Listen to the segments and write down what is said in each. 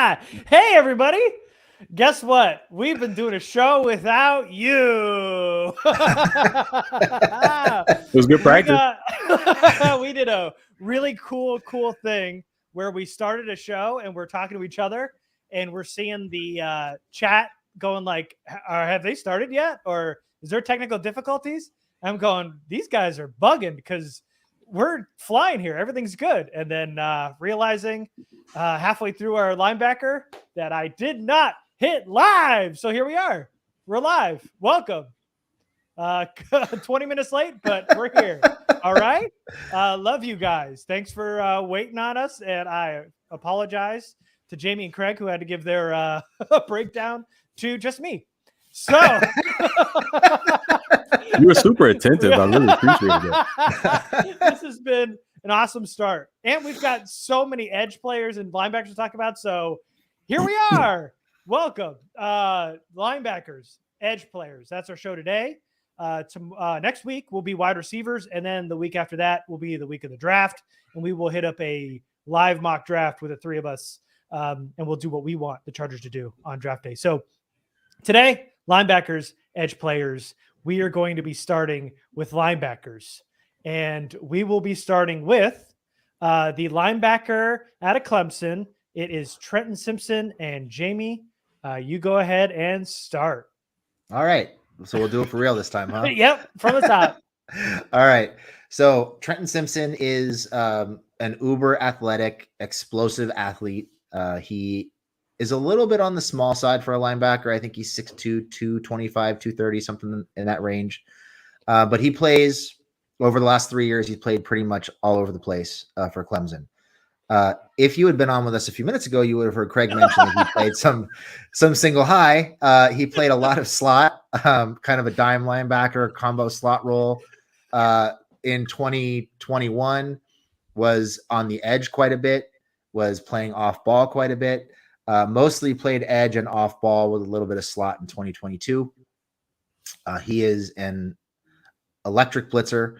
Hey, everybody. Guess what? We've been doing a show without you. It was good practice. We did a really cool thing where we started a show and we're talking to each other and we're seeing the chat going like, have they started yet? Or is there technical difficulties? I'm going, these guys are bugging because we're flying here. Everything's good. And then realizing halfway through our linebacker that I did not hit live. So here we are. We're live. Welcome. 20 minutes late, but we're here. All right. Love you guys. Thanks for waiting on us. And I apologize to Jamie and Craig who had to give their breakdown to just me. So you were super attentive. I really appreciate it. This has been an awesome start. And we've got so many edge players and linebackers to talk about. So here we are. Welcome. Linebackers, edge players. That's our show today. Next week will be wide receivers. And then the week after that will be the week of the draft. And we will hit up a live mock draft with the three of us. And we'll do what we want the Chargers to do on draft day. So today, linebackers, edge players, we are going to be starting with linebackers. And we will be starting with the linebacker out of Clemson. It is Trenton Simpson. And Jamie, you go ahead and start. All right. So we'll do it for real this time, huh? Yep, from the top. All right. So Trenton Simpson is an uber athletic, explosive athlete. He is a little bit on the small side for a linebacker. I think he's 6'2", 225, 230, something in that range. But he plays over the last 3 years. He's played pretty much all over the place for Clemson. If you had been on with us a few minutes ago, you would have heard Craig mention that he played some single high. He played a lot of slot, kind of a dime linebacker, combo slot role. In 2021, was on the edge quite a bit, was playing off ball quite a bit. Mostly played edge and off ball with a little bit of slot in 2022. He is an electric blitzer.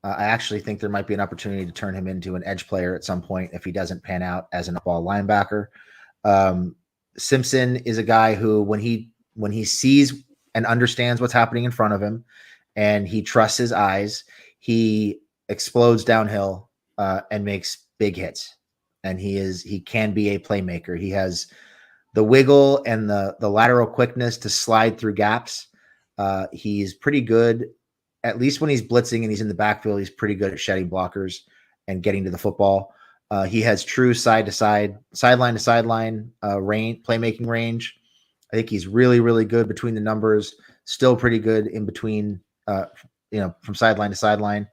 I actually think there might be an opportunity to turn him into an edge player at some point if he doesn't pan out as an off-ball linebacker. Simpson is a guy who, when he sees and understands what's happening in front of him, and he trusts his eyes, he explodes downhill and makes big hits. And he can be a playmaker. He has the wiggle and the lateral quickness to slide through gaps. He's pretty good. At least when he's blitzing and he's in the backfield, he's pretty good at shedding blockers and getting to the football. He has true sideline to sideline playmaking range. I think he's really, really good between the numbers. Still pretty good in between, from sideline to sideline.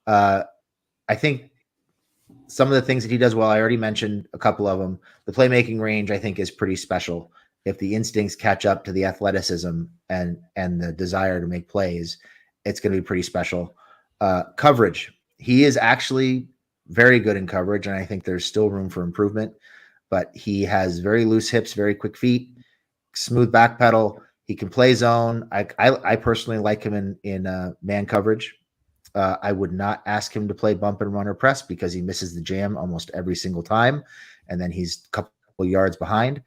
I think some of the things that he does well, I already mentioned a couple of them. The playmaking range, I think, is pretty special. If the instincts catch up to the athleticism and the desire to make plays, it's going to be pretty special. Coverage. He is actually very good in coverage, and I think there's still room for improvement. But he has very loose hips, very quick feet, smooth back pedal. He can play zone. I personally like him in man coverage. I would not ask him to play bump and run or press because he misses the jam almost every single time, and then he's a couple yards behind.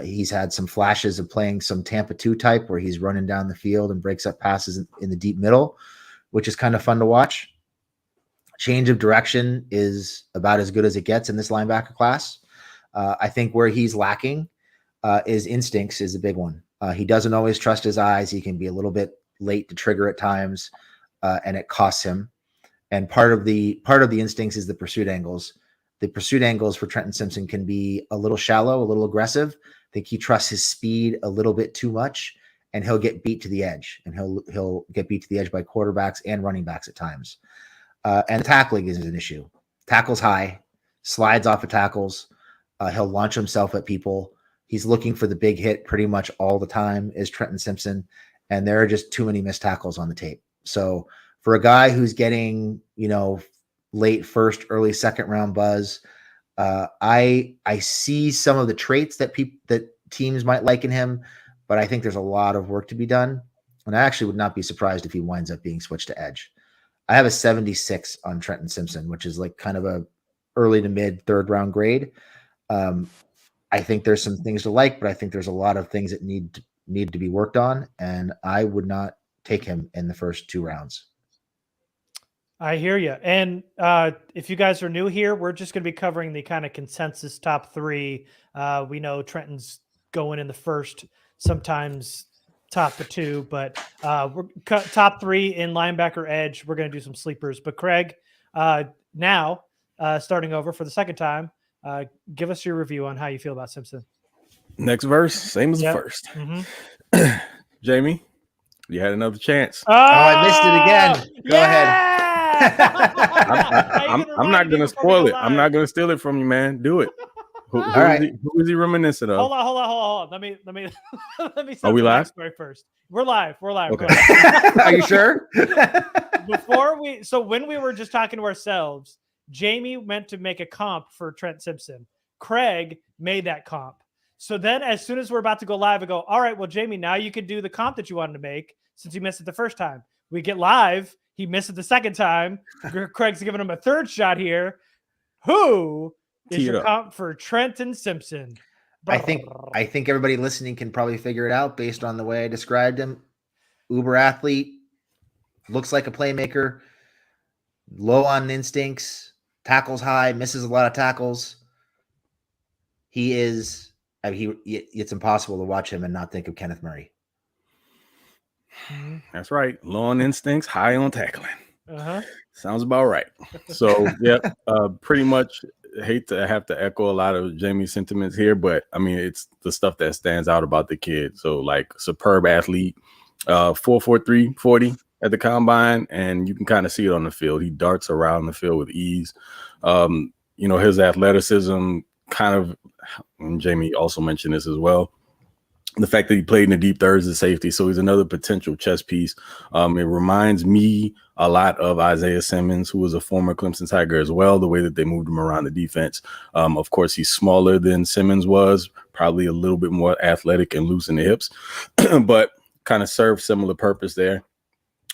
He's had some flashes of playing some Tampa 2 type where he's running down the field and breaks up passes in the deep middle, which is kind of fun to watch. Change of direction is about as good as it gets in this linebacker class. I think where he's lacking is instincts is a big one. He doesn't always trust his eyes. He can be a little bit late to trigger at times, and it costs him. And part of the instincts is the pursuit angles. The pursuit angles for Trenton Simpson can be a little shallow, a little aggressive. I think he trusts his speed a little bit too much, and he'll get beat to the edge. And he'll get beat to the edge by quarterbacks and running backs at times. And tackling is an issue. Tackles high, slides off of tackles. He'll launch himself at people. He's looking for the big hit pretty much all the time is Trenton Simpson. And there are just too many missed tackles on the tape. So for a guy who's getting, late first, early second round buzz, I see some of the traits that teams might like in him, but I think there's a lot of work to be done. And I actually would not be surprised if he winds up being switched to edge. I have a 76 on Trenton Simpson, which is like kind of a early to mid third round grade. I I think there's some things to like, but I think there's a lot of things that need to be worked on, and I would not take him in the first 2 rounds. I hear you. And if you guys are new here, we're just going to be covering the kind of consensus top 3. We know Trenton's going in the first, sometimes top 2, but we're top 3 in linebacker edge. We're going to do some sleepers. But Craig, now starting over for the second time, give us your review on how you feel about Simpson. Next verse, same as the first. Mm-hmm. Jamie, you had another chance. Oh, I missed it again. Go ahead. I'm not going to spoil it. I'm not going to steal it from you, man. Do it. Who is he reminiscent of? Hold on. Let me let me. Are we live? First, we're live. Okay. Are you sure? When we were just talking to ourselves, Jamie meant to make a comp for Trent Simpson. Craig made that comp. So then, as soon as we're about to go live, I go, all right, well, Jamie, now you could do the comp that you wanted to make since you missed it the first time. We get live. He missed it the second time. Craig's giving him a third shot here. Who is your comp for Trenton Simpson? I think everybody listening can probably figure it out based on the way I described him. Uber athlete, looks like a playmaker, low on instincts, tackles high, misses a lot of tackles. It's impossible to watch him and not think of Kenneth Murray. That's right. Low on instincts, high on tackling. Sounds about right. So, pretty much hate to have to echo a lot of Jamie's sentiments here, but I mean, it's the stuff that stands out about the kid. So, like, superb athlete, 4.43 40 at the combine, and you can kind of see it on the field. He darts around the field with ease. His athleticism kind of, and Jamie also mentioned this as well, the fact that he played in the deep thirds as safety, so he's another potential chess piece. It reminds me a lot of Isaiah Simmons, who was a former Clemson Tiger as well, the way that they moved him around the defense. Of course, he's smaller than Simmons was, probably a little bit more athletic and loose in the hips, but kind of served similar purpose there.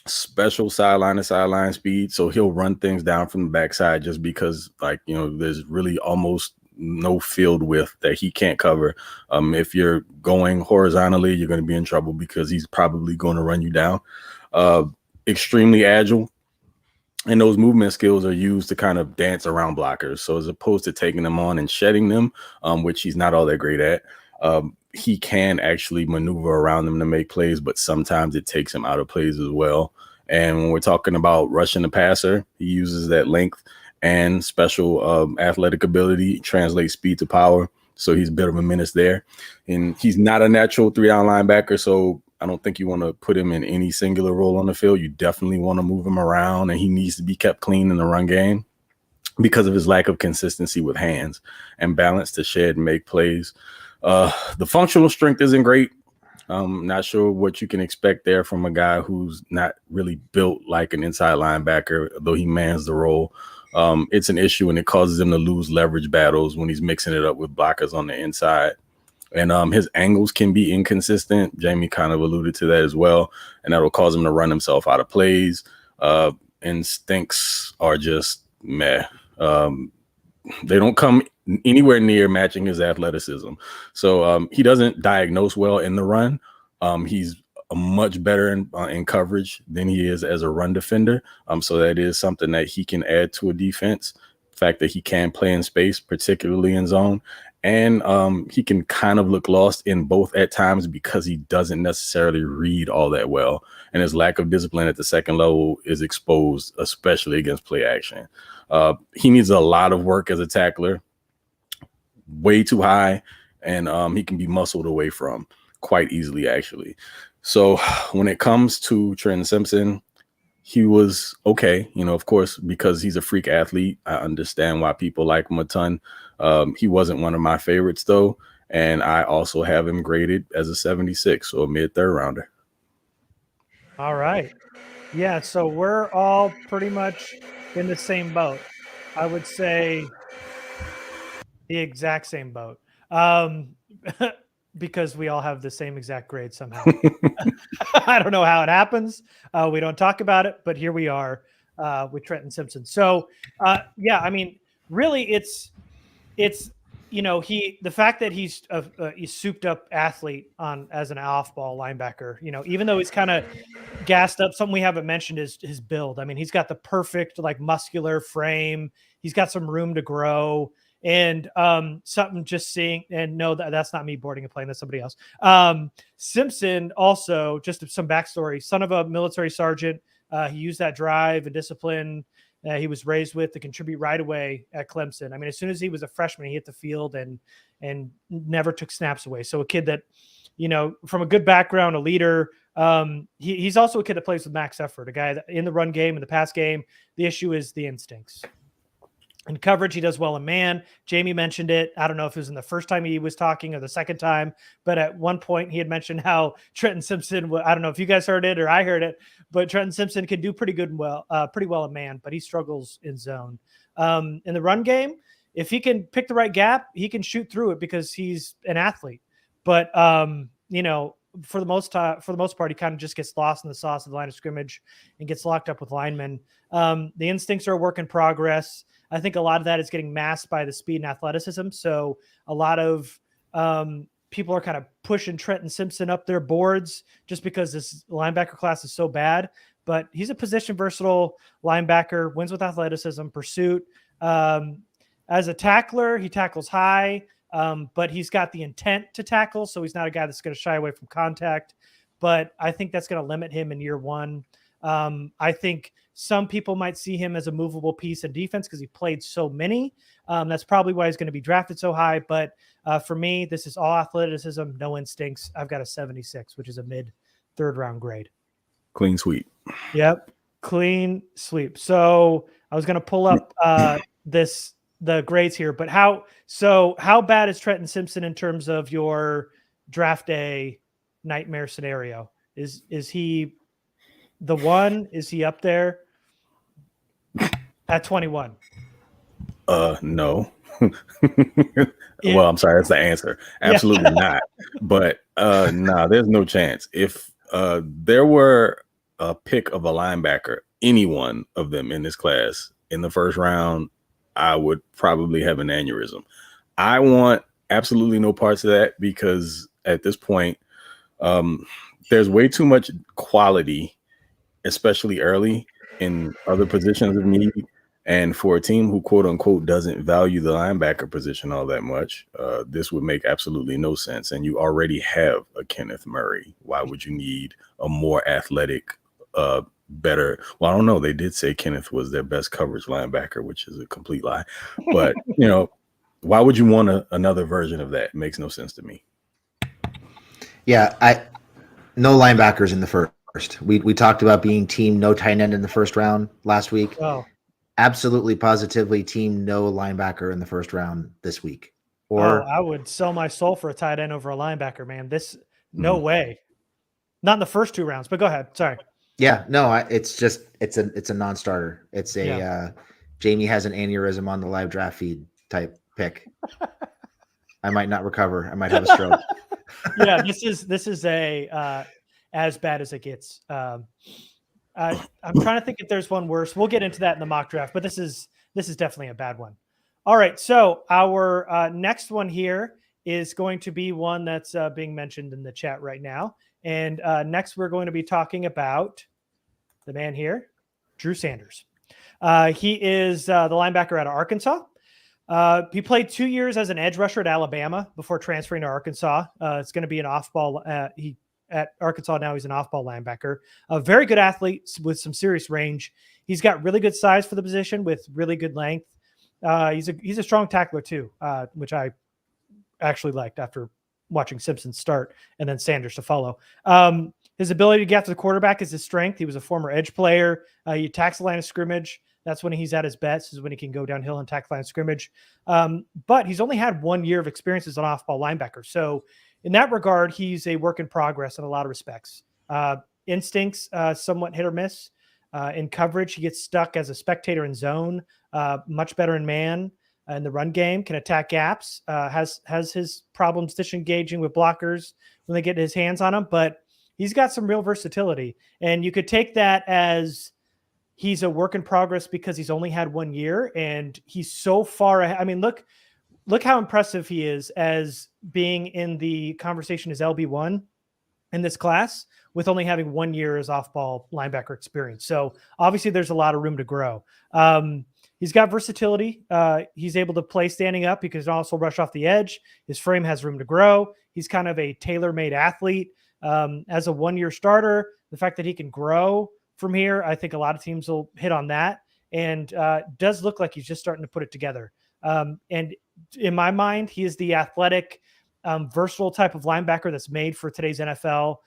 Special sideline to sideline speed, so he'll run things down from the backside just because, there's really almost no field width that he can't cover. If you're going horizontally, you're going to be in trouble because he's probably going to run you down. Extremely agile, and those movement skills are used to kind of dance around blockers. So as opposed to taking them on and shedding them, which he's not all that great at, he can actually maneuver around them to make plays, but sometimes it takes him out of plays as well. And when we're talking about rushing the passer, he uses that length and special athletic ability, translates speed to power. So he's a bit of a menace there. And he's not a natural 3-down linebacker, so I don't think you want to put him in any singular role on the field. You definitely want to move him around, and he needs to be kept clean in the run game because of his lack of consistency with hands and balance to shed and make plays. The functional strength isn't great. I'm not sure what you can expect there from a guy who's not really built like an inside linebacker, though he mans the role. It's an issue, and it causes him to lose leverage battles when he's mixing it up with blockers on the inside. And his angles can be inconsistent. Jamie kind of alluded to that as well, and that will cause him to run himself out of plays. Instincts are just meh. They don't come anywhere near matching his athleticism. So he doesn't diagnose well in the run. He's much better in coverage than he is as a run defender. So that is something that he can add to a defense. The fact that he can play in space, particularly in zone. And he can kind of look lost in both at times because he doesn't necessarily read all that well. And his lack of discipline at the second level is exposed, especially against play action. He needs a lot of work as a tackler, way too high, and he can be muscled away from quite easily, actually. So when it comes to Trenton Simpson, he was okay, of course, because he's a freak athlete. I understand why people like him a ton. He wasn't one of my favorites, though, and I also have him graded as a 76, so a mid-third rounder. All right. Yeah, so we're all pretty much in the same boat. I would say the exact same boat. Because we all have the same exact grade somehow. I don't know how it happens. We don't talk about it, but here we are with Trenton Simpson. So, really, it's the fact that he's a souped up athlete as an off ball linebacker, even though he's kind of gassed up, something we haven't mentioned is his build. I mean, he's got the perfect muscular frame. He's got some room to grow. And something just seeing, and no, that's not me boarding a plane, that's somebody else. Simpson also, just some backstory, son of a military sergeant. He used that drive and discipline he was raised with to contribute right away at Clemson. I mean, as soon as he was a freshman, he hit the field and never took snaps away. So a kid that, from a good background, a leader. He's also a kid that plays with max effort, a guy that in the run game and the pass game. The issue is the instincts. In coverage, he does well in man. Jamie mentioned it. I don't know if it was in the first time he was talking or the second time, but at one point he had mentioned how Trenton Simpson, I don't know if you guys heard it or I heard it, but Trenton Simpson can do pretty well in man, but he struggles in zone. In the run game, if he can pick the right gap, he can shoot through it because he's an athlete. But, for the most part, he kind of just gets lost in the sauce of the line of scrimmage and gets locked up with linemen. The instincts are a work in progress. I think a lot of that is getting masked by the speed and athleticism. So a lot of people are kind of pushing Trenton Simpson up their boards just because this linebacker class is so bad. But he's a position versatile linebacker, wins with athleticism, pursuit. As a tackler, he tackles high, but he's got the intent to tackle. So he's not a guy that's going to shy away from contact. But I think that's going to limit him in year one. I think some people might see him as a movable piece in defense because he played so many. That's probably why he's going to be drafted so high. But for me, this is all athleticism, no instincts. I've got a 76, which is a mid third round grade. Clean sweep. Yep. Clean sweep. So I was going to pull up the grades here, but how bad is Trenton Simpson in terms of your draft day nightmare scenario? Is he the one? Is he up there at 21? No. Well, I'm sorry. That's the answer. Absolutely not. But no, there's no chance. If there were a pick of a linebacker, any one of them in this class in the first round, I would probably have an aneurysm. I want absolutely no parts of that because at this point, there's way too much quality, especially early in other positions of need. And for a team who, quote unquote, doesn't value the linebacker position all that much, this would make absolutely no sense. And you already have a Kenneth Murray. Why would you need a more athletic, better? Well, I don't know. They did say Kenneth was their best coverage linebacker, which is a complete lie. But, why would you want another version of that? It makes no sense to me. Yeah, no linebackers in the first. We talked about being team no tight end in the first round last week. Oh. Absolutely, positively, team no linebacker in the first round this week. Or I would sell my soul for a tight end over a linebacker, man. No way. Not in the first two rounds, but go ahead. Sorry. Yeah, no, it's a non-starter. It's a Jamie has an aneurysm on the live draft feed type pick. I might not recover. I might have a stroke. Yeah, this is a as bad as it gets. I'm trying to think if there's one worse. We'll get into that in the mock draft, but this is definitely a bad one. All right, so our next one here is going to be one that's being mentioned in the chat right now. And next, we're going to be talking about the man here, Drew Sanders. He is the linebacker out of Arkansas. He played 2 years as an edge rusher at Alabama before transferring to Arkansas. It's going to be an off-ball. At Arkansas now, he's an off-ball linebacker. A very good athlete with some serious range. He's got really good size for the position with really good length. He's a strong tackler too, which I actually liked after watching Simpson start and then Sanders to follow. His ability to get after the quarterback is his strength. He was a former edge player. He attacks the line of scrimmage. That's when he's at his best, is when he can go downhill and tackle the line of scrimmage. But he's only had 1 year of experience as an off-ball linebacker. So in that regard, he's a work in progress in a lot of respects. Instincts, somewhat hit or miss. In coverage, he gets stuck as a spectator in zone, much better in man. In the run game, can attack gaps, has his problems disengaging with blockers when they get his hands on him, but he's got some real versatility. And you could take that as he's a work in progress because he's only had 1 year and he's so far ahead. I mean, look, look how impressive he is as being in the conversation as LB1 in this class with only having 1 year as off-ball linebacker experience. So obviously there's a lot of room to grow. He's got versatility. He's able to play standing up. He can also rush off the edge. His frame has room to grow. He's kind of a tailor-made athlete. As a 1 year starter, the fact that he can grow from here, I think a lot of teams will hit on that, and does look like he's just starting to put it together. And in my mind, he is the athletic, versatile type of linebacker that's made for today's NFL.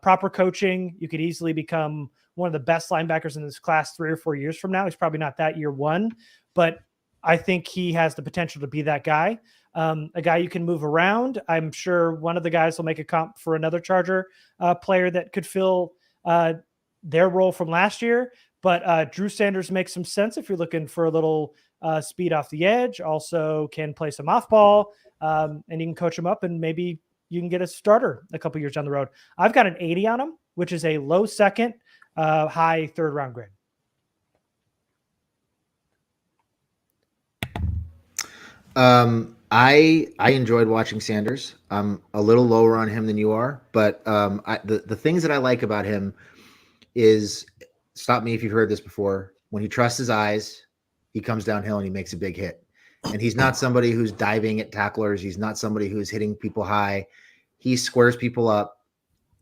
Proper coaching, you could easily become one of the best linebackers in this class 3 or 4 years from now. He's probably not that year one, but I think he has the potential to be that guy. A guy you can move around. I'm sure one of the guys will make a comp for another Charger player that could fill their role from last year. But Drew Sanders makes some sense if you're looking for a little speed off the edge. Also can play some off ball, and you can coach him up, and maybe you can get a starter a couple years down the road. I've got an 80 on him, which is a low second, high third round grade. I enjoyed watching Sanders. I'm a little lower on him than you are, but the things that I like about him is, stop me if you've heard this before, when he trusts his eyes, he comes downhill and he makes a big hit. And he's not somebody who's diving at tacklers. He's not somebody who's hitting people high. He squares people up,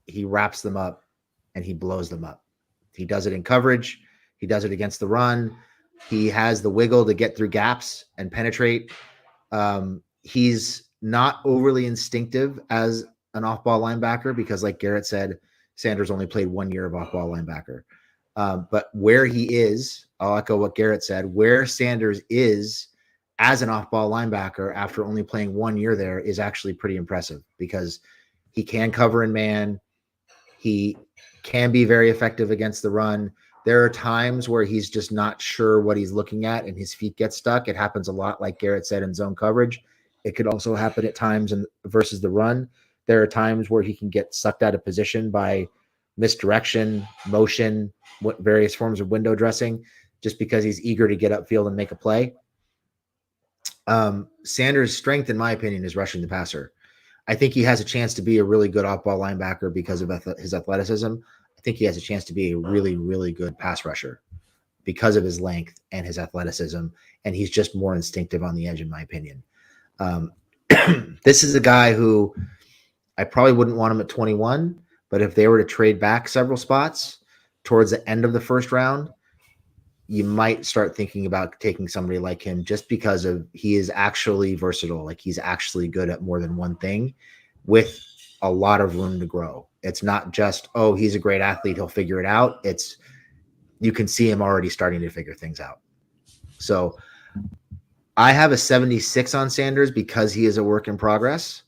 he wraps them up, and he blows them up. He does it in coverage. He does it against the run. He has the wiggle to get through gaps and penetrate. He's not overly instinctive as an off-ball linebacker because, like Garrett said, Sanders only played 1 year of off-ball linebacker. But where he is, I'll echo what Garrett said, where Sanders is as an off-ball linebacker after only playing 1 year there is actually pretty impressive because he can cover in man. He can be very effective against the run. There are times where he's just not sure what he's looking at and his feet get stuck. It happens a lot, like Garrett said, in zone coverage. It could also happen at times versus the run. There are times where he can get sucked out of position by misdirection, motion, various forms of window dressing, just because he's eager to get upfield and make a play. Sanders' strength, in my opinion, is rushing the passer. I think he has a chance to be a really good off-ball linebacker because of his athleticism. I think he has a chance to be a really, really good pass rusher because of his length and his athleticism, and he's just more instinctive on the edge, in my opinion. This is a guy who I probably wouldn't want him at 21, but if they were to trade back several spots towards the end of the first round, you might start thinking about taking somebody like him just because of he is actually versatile. Like he's actually good at more than one thing with a lot of room to grow. It's not just, oh, he's a great athlete, he'll figure it out. It's, you can see him already starting to figure things out. So I have a 76 on Sanders because he is a work in progress.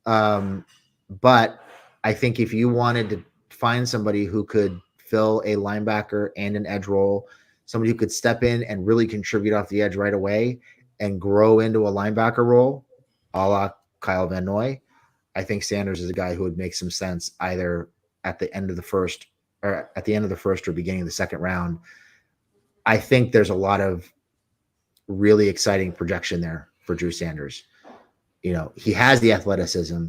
But I think if you wanted to find somebody who could fill a linebacker and an edge role, somebody who could step in and really contribute off the edge right away and grow into a linebacker role, a la Kyle Van Noy, I think Sanders is a guy who would make some sense either at the end of the first or beginning of the second round. I think there's a lot of really exciting projection there for Drew Sanders. You know, he has the athleticism.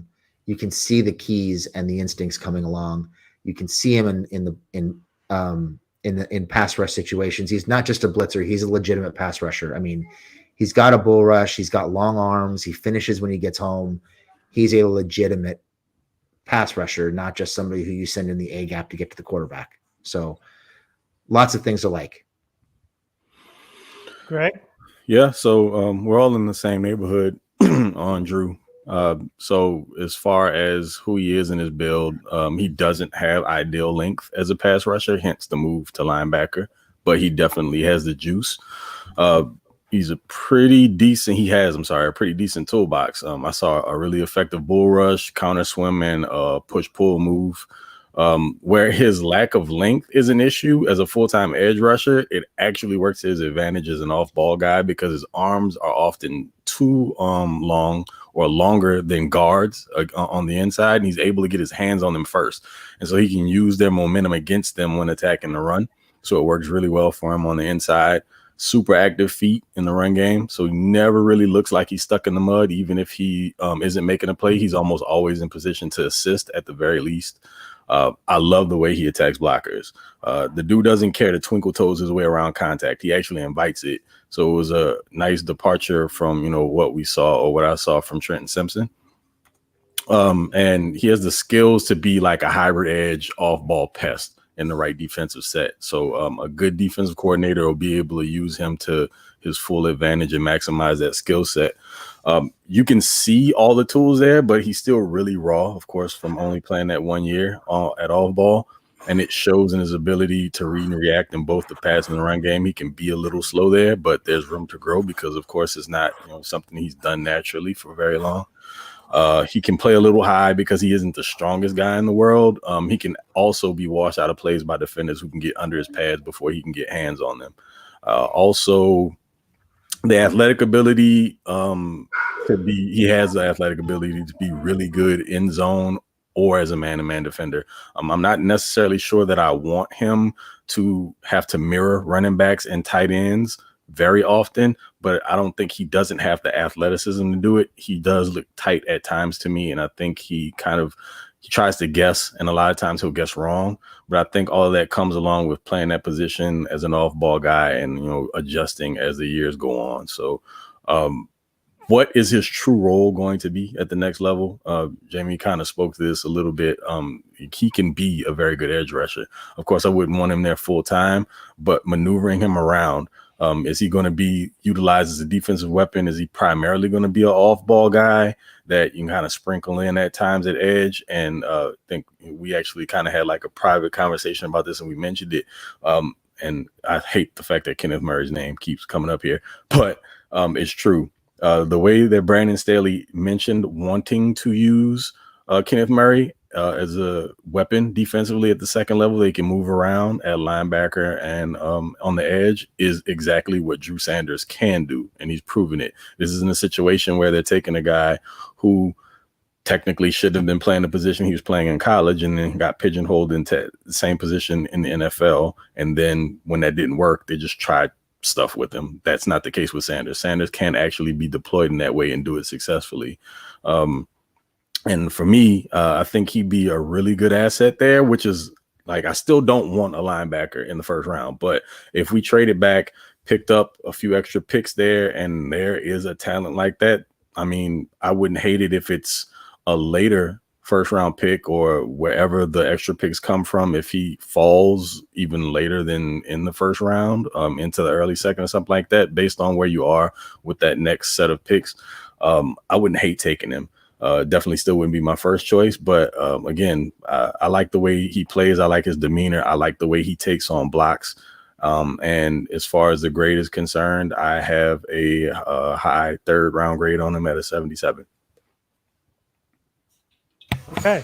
You can see the keys and the instincts coming along. You can see him in pass rush situations. He's not just a blitzer. He's a legitimate pass rusher. I mean, he's got a bull rush. He's got long arms. He finishes when he gets home. He's a legitimate pass rusher, not just somebody who you send in the A gap to get to the quarterback. So lots of things to like. Greg? Yeah, so we're all in the same neighborhood on Drew. So as far as who he is in his build, he doesn't have ideal length as a pass rusher, hence the move to linebacker, but he definitely has the juice. He's a pretty decent toolbox. I saw a really effective bull rush, counter swim, and push-pull move. Where his lack of length is an issue as a full-time edge rusher, it actually works to his advantage as an off-ball guy because his arms are often too long or longer than guards on the inside, and he's able to get his hands on them first. And so he can use their momentum against them when attacking the run. So it works really well for him on the inside. super active feet in the run game. So he never really looks like he's stuck in the mud. Even if he isn't making a play, he's almost always in position to assist at the very least. I love the way he attacks blockers. The dude doesn't care to twinkle toes his way around contact. He actually invites it. So it was a nice departure from, you know, what we saw or what I saw from Trenton Simpson. And he has the skills to be like a hybrid edge off-ball pest in the right defensive set. So a good defensive coordinator will be able to use him to his full advantage and maximize that skill set. You can see all the tools there, but he's still really raw, of course, from only playing that 1 year at off-ball. And it shows in his ability to read and react in both the pass and the run game. He can be a little slow there, but there's room to grow because, of course, it's not, you know, something he's done naturally for very long. He can play a little high because he isn't the strongest guy in the world. He can also be washed out of plays by defenders who can get under his pads before he can get hands on them. Also, the athletic ability he has the athletic ability to be really good in zone or as a man-to-man defender. I'm not necessarily sure that I want him to have to mirror running backs and tight ends very often, but I don't think he doesn't have the athleticism to do it. He does look tight at times to me, and I think he tries to guess, and a lot of times he'll guess wrong. But I think all of that comes along with playing that position as an off-ball guy and, you know, adjusting as the years go on. So what is his true role going to be at the next level? Jamie kind of spoke to this a little bit. He can be a very good edge rusher. Of course, I wouldn't want him there full time, but maneuvering him around, is he going to be utilized as a defensive weapon? Is he primarily going to be an off-ball guy that you can kind of sprinkle in at times at edge? And I think we actually kind of had like a private conversation about this, and we mentioned it. And I hate the fact that Kenneth Murray's name keeps coming up here, but it's true. The way that Brandon Staley mentioned wanting to use Kenneth Murray as a weapon defensively at the second level, they can move around at linebacker and on the edge, is exactly what Drew Sanders can do, and he's proven it. This isn't a situation where they're taking a guy who technically shouldn't have been playing the position he was playing in college and then got pigeonholed into the same position in the NFL, and then when that didn't work, they just tried stuff with him. That's not the case with Sanders. Sanders can actually be deployed in that way and do it successfully. And for me, I think he'd be a really good asset there, which is like, I still don't want a linebacker in the first round, but if we traded back, picked up a few extra picks there, and there is a talent like that, I mean, I wouldn't hate it if it's a later first round pick or wherever the extra picks come from. If he falls even later than in the first round, into the early second or something like that, based on where you are with that next set of picks, I wouldn't hate taking him. Definitely still wouldn't be my first choice, but again, I like the way he plays. I like his demeanor. I like the way he takes on blocks. And as far as the grade is concerned, I have a high third round grade on him at a 77. Okay.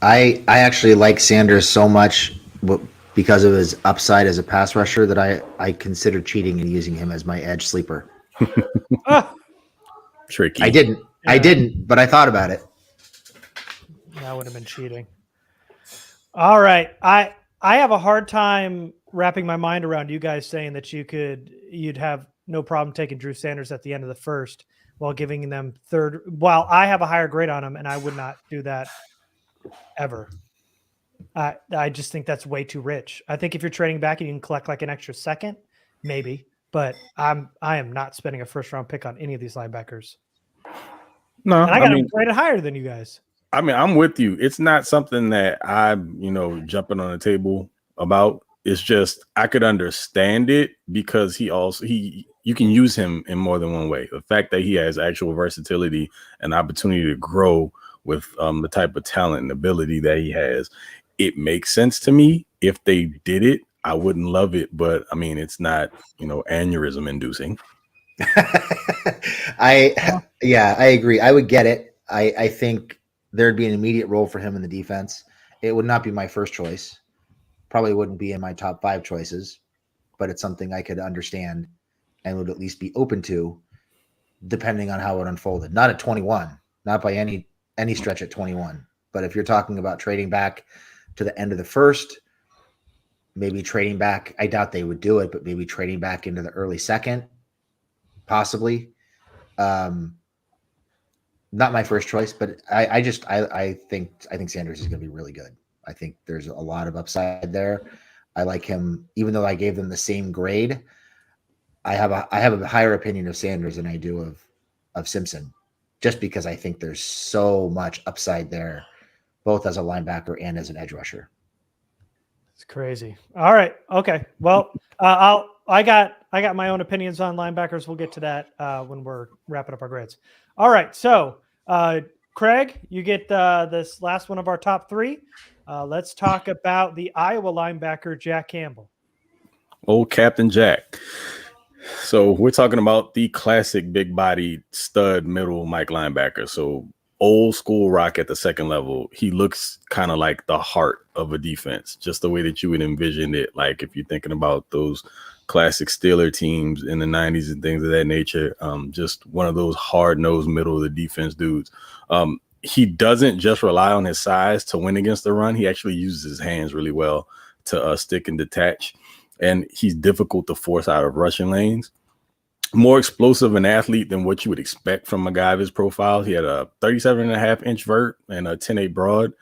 I actually like Sanders so much because of his upside as a pass rusher that I considered cheating and using him as my edge sleeper. Tricky. I didn't, but I thought about it. That would have been cheating. All right. I have a hard time wrapping my mind around you guys saying that you'd have no problem taking Drew Sanders at the end of the first while giving them third. While I have a higher grade on him, and I would not do that ever. I just think that's way too rich. I think if you're trading back and you can collect like an extra second, maybe, but I am not spending a first round pick on any of these linebackers. No, and I got them graded higher than you guys. I mean, I'm with you. It's not something that I'm, jumping on the table about. It's just I could understand it because you can use him in more than one way. The fact that he has actual versatility and opportunity to grow with the type of talent and ability that he has, it makes sense to me. If they did it, I wouldn't love it, but I mean, it's not, aneurysm inducing. I agree. I would get it. I think there'd be an immediate role for him in the defense. It would not be my first choice. Probably wouldn't be in my top 5 choices, but it's something I could understand and would at least be open to, depending on how it unfolded. Not at 21, not by any stretch at 21. But if you're talking about trading back to the end of the first, maybe trading back. I doubt they would do it, but maybe trading back into the early second, possibly. Not my first choice, but I think Sanders is going to be really good. I think there's a lot of upside there. I like him, even though I gave them the same grade. I have a higher opinion of Sanders than I do of Simpson, just because I think there's so much upside there, both as a linebacker and as an edge rusher. It's crazy. All right. Okay. Well, I got my own opinions on linebackers. We'll get to that when we're wrapping up our grades. All right. So, Craig, you get this last one of our top three. Let's talk about the Iowa linebacker, Jack Campbell. Old Captain Jack. So we're talking about the classic big body stud middle Mike linebacker. So old school rock at the second level. He looks kind of like the heart of a defense, just the way that you would envision it. Like if you're thinking about those classic Steeler teams in the 90s and things of that nature, just one of those hard-nosed middle of the defense dudes. He doesn't just rely on his size to win against the run. He actually uses his hands really well to stick and detach. And he's difficult to force out of rushing lanes. More explosive an athlete than what you would expect from a guy of his profile. He had a 37.5-inch vert and a 10.8 broad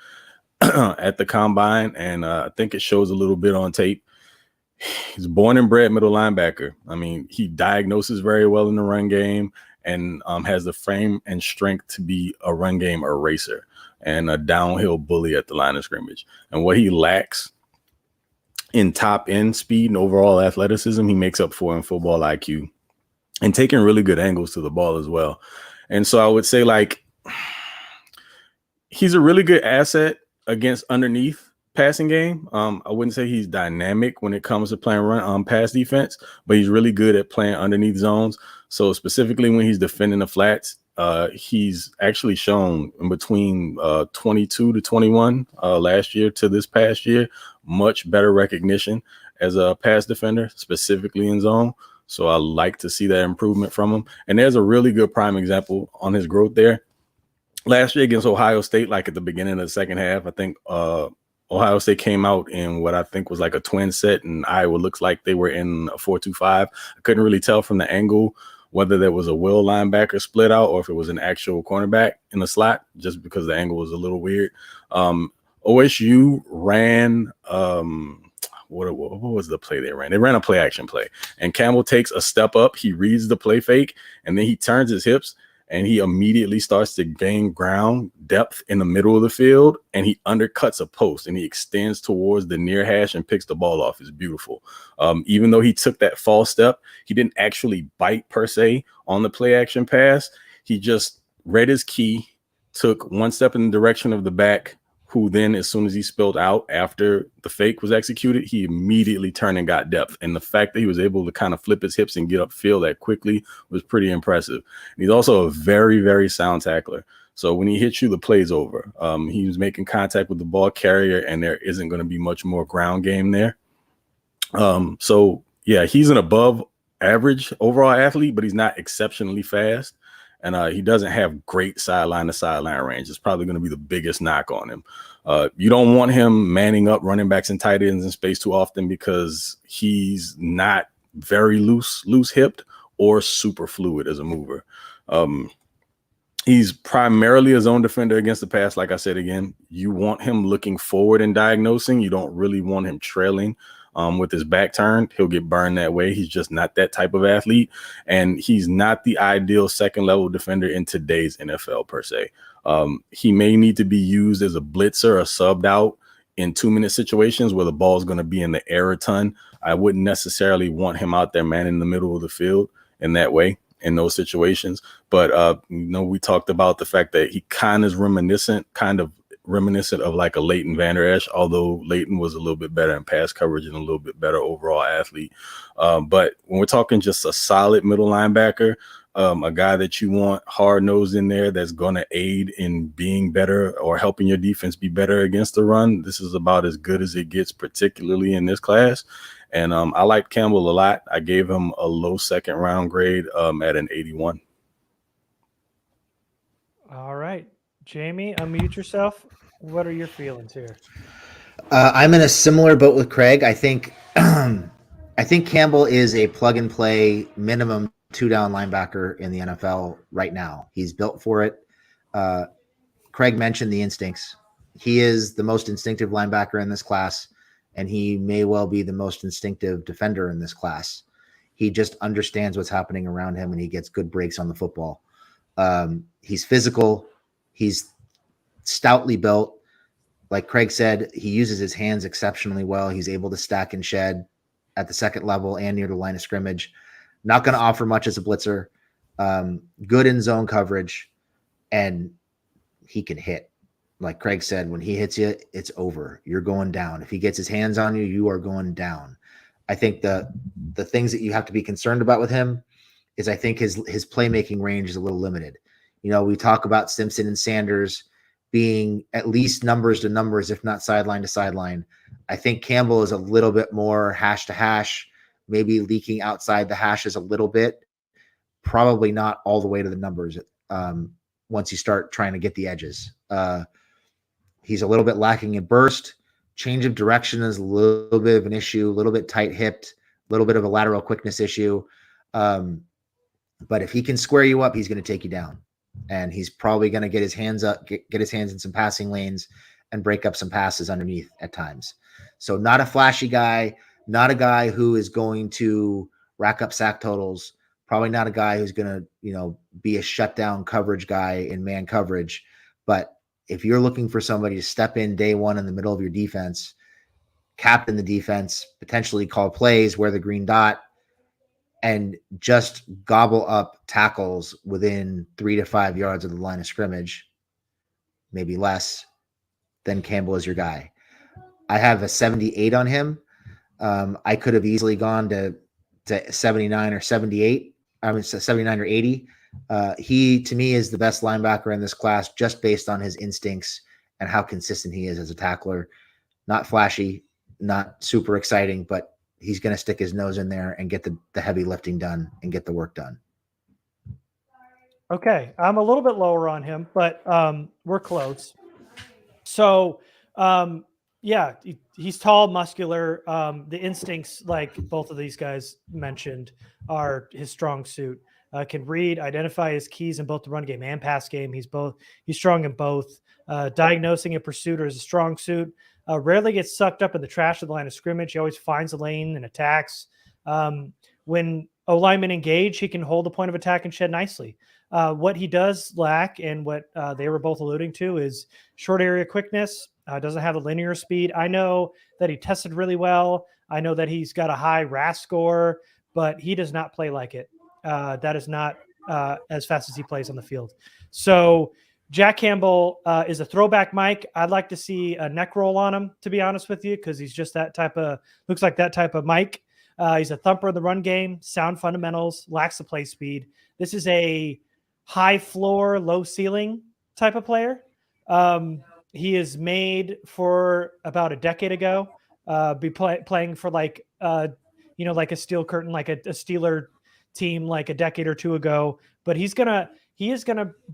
at the combine. And I think it shows a little bit on tape. He's born and bred middle linebacker. I mean, he diagnoses very well in the run game and has the frame and strength to be a run game eraser and a downhill bully at the line of scrimmage. And what he lacks in top end speed and overall athleticism, he makes up for in football IQ and taking really good angles to the ball as well. And so I would say, like, he's a really good asset against underneath passing game. I wouldn't say he's dynamic when it comes to playing run pass defense, but he's really good at playing underneath zones. So specifically when he's defending the flats, he's actually shown in between 22 to 21 last year to this past year, much better recognition as a pass defender, specifically in zone. So I like to see that improvement from him. And there's a really good prime example on his growth there. Last year against Ohio State, like at the beginning of the second half, I think Ohio State came out in what I think was like a twin set, and Iowa looks like they were in a 4-2-5. I couldn't really tell from the angle whether there was a will linebacker split out or if it was an actual cornerback in the slot, just because the angle was a little weird. OSU ran what was the play they ran? They ran a play action play, and Campbell takes a step up. He reads the play fake, and then he turns his hips, and he immediately starts to gain ground depth in the middle of the field, and he undercuts a post, and he extends towards the near hash and picks the ball off. It's beautiful. Even though he took that false step, he didn't actually bite per se on the play action pass. He just read his key, took one step in the direction of the back, who then, as soon as he spilled out after the fake was executed, he immediately turned and got depth. And the fact that he was able to kind of flip his hips and get upfield that quickly was pretty impressive. And he's also a very, very sound tackler. So when he hits you, the play's over. He was making contact with the ball carrier, and there isn't going to be much more ground game there. So, yeah, he's an above average overall athlete, but he's not exceptionally fast. And he doesn't have great sideline to sideline range. It's probably going to be the biggest knock on him. You don't want him manning up running backs and tight ends in space too often, because he's not very loose hipped or super fluid as a mover. He's primarily a zone defender against the pass. Like I said, again, you want him looking forward and diagnosing. You don't really want him trailing with his back turned. He'll get burned that way. He's just not that type of athlete. And he's not the ideal second level defender in today's NFL per se. He may need to be used as a blitzer or subbed out in 2-minute situations where the ball is going to be in the air a ton. I wouldn't necessarily want him out there manning the middle of the field in that way, in those situations. But, we talked about the fact that he kind of reminiscent of like a Leighton Vander Esch, although Leighton was a little bit better in pass coverage and a little bit better overall athlete. But when we're talking just a solid middle linebacker, a guy that you want hard-nosed in there that's going to aid in being better or helping your defense be better against the run, this is about as good as it gets, particularly in this class. And I like Campbell a lot. I gave him a low second round grade at an 81. All right. Jamie, unmute yourself. What are your feelings here? I'm in a similar boat with Craig. I think I think Campbell is a plug and play minimum 2-down linebacker in the NFL right now. He's built for it. Craig mentioned the instincts. He is the most instinctive linebacker in this class, and he may well be the most instinctive defender in this class. He just understands what's happening around him, and he gets good breaks on the football. He's physical. He's stoutly built. Like Craig said, he uses his hands exceptionally well. He's able to stack and shed at the second level and near the line of scrimmage. Not going to offer much as a blitzer. Good in zone coverage, and he can hit. Like Craig said, when he hits you, it's over. You're going down. If he gets his hands on you, you are going down. I think the things that you have to be concerned about with him is I think his playmaking range is a little limited. You know, we talk about Simpson and Sanders being at least numbers to numbers, if not sideline to sideline. I think Campbell is a little bit more hash to hash, maybe leaking outside the hashes a little bit, probably not all the way to the numbers once you start trying to get the edges. He's a little bit lacking in burst. Change of direction is a little bit of an issue, a little bit tight-hipped, a little bit of a lateral quickness issue. But if he can square you up, he's going to take you down. And he's probably going to get his hands up, get his hands in some passing lanes and break up some passes underneath at times. So not a flashy guy, not a guy who is going to rack up sack totals, probably not a guy who's going to, be a shutdown coverage guy in man coverage. But if you're looking for somebody to step in day one in the middle of your defense, captain the defense, potentially call plays, wear the green dot, and just gobble up tackles within 3 to 5 yards of the line of scrimmage, maybe less, then Campbell is your guy. I have a 78 on him. I could have easily gone to 79 or 78. I mean, 79 or 80. He, to me, is the best linebacker in this class just based on his instincts and how consistent he is as a tackler. Not flashy, not super exciting, but he's going to stick his nose in there and get the heavy lifting done and get the work done. Okay. I'm a little bit lower on him, but we're close. So, yeah, he's tall, muscular. The instincts, like both of these guys mentioned, are his strong suit. Can read, identify his keys in both the run game and pass game. He's strong in both. Diagnosing and pursuit is a strong suit. Rarely gets sucked up in the trash of the line of scrimmage. He always finds a lane and attacks. When O-linemen engage, he can hold the point of attack and shed nicely. What he does lack, and what they were both alluding to, is short area quickness. Doesn't have a linear speed. I know that he tested really well. I know that he's got a high RAS score, but he does not play like it. That is not as fast as he plays on the field. So Jack Campbell is a throwback Mike. I'd like to see a neck roll on him, to be honest with you, because he's just looks like that type of Mike. He's a thumper in the run game, sound fundamentals, lacks the play speed. This is a high floor, low ceiling type of player. He is made for about a decade ago, playing for like a steel curtain, like a Steeler team, like a decade or two ago. But he is gonna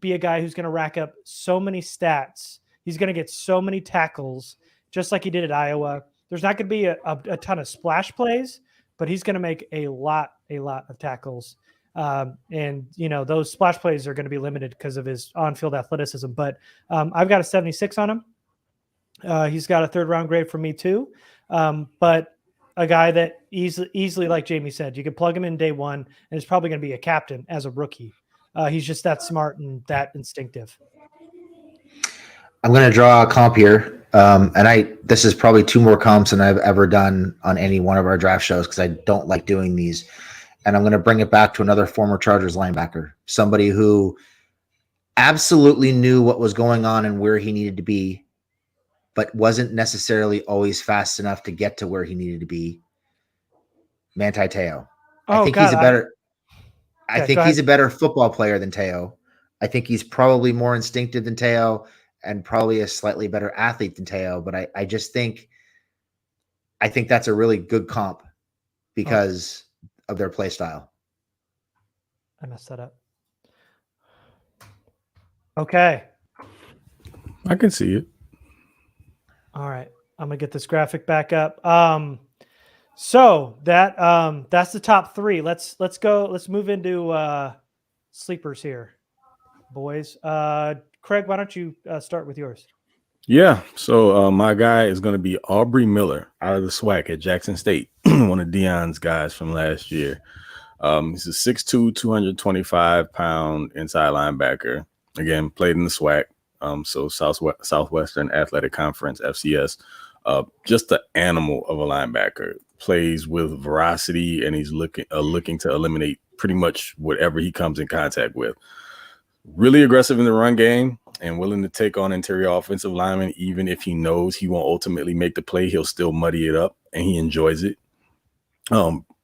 be a guy who's gonna rack up so many stats. He's gonna get so many tackles, just like he did at Iowa. There's not gonna be a ton of splash plays, but he's gonna make a lot of tackles. And those splash plays are going to be limited because of his on-field athleticism. But I've got a 76 on him. He's got a 3rd round grade from me too. But a guy that easily, like Jamie said, you could plug him in day one, and he's probably going to be a captain as a rookie. He's just that smart and that instinctive. I'm going to draw a comp here. This is probably 2 more comps than I've ever done on any one of our draft shows, because I don't like doing these. And I'm going to bring it back to another former Chargers linebacker, somebody who absolutely knew what was going on and where he needed to be, but wasn't necessarily always fast enough to get to where he needed to be. Manti Te'o. I think he's a better football player than Te'o. I think he's probably more instinctive than Te'o and probably a slightly better athlete than Te'o. But I just think that's a really good comp because of their play style. I messed that up. Okay. I can see it. All right. I'm gonna get this graphic back up. So that's the top three. Let's go. Let's move into sleepers here, boys. Craig, why don't you start with yours? Yeah. So my guy is going to be Aubrey Miller out of the SWAC at Jackson State, one of Dion's guys from last year. He's a 6'2", 225-pound inside linebacker. Again, played in the SWAC. So Southwestern Athletic Conference, FCS. Just the animal of a linebacker. Plays with veracity, and he's looking to eliminate pretty much whatever he comes in contact with. Really aggressive in the run game and willing to take on interior offensive linemen, even if he knows he won't ultimately make the play. He'll still muddy it up, and he enjoys it.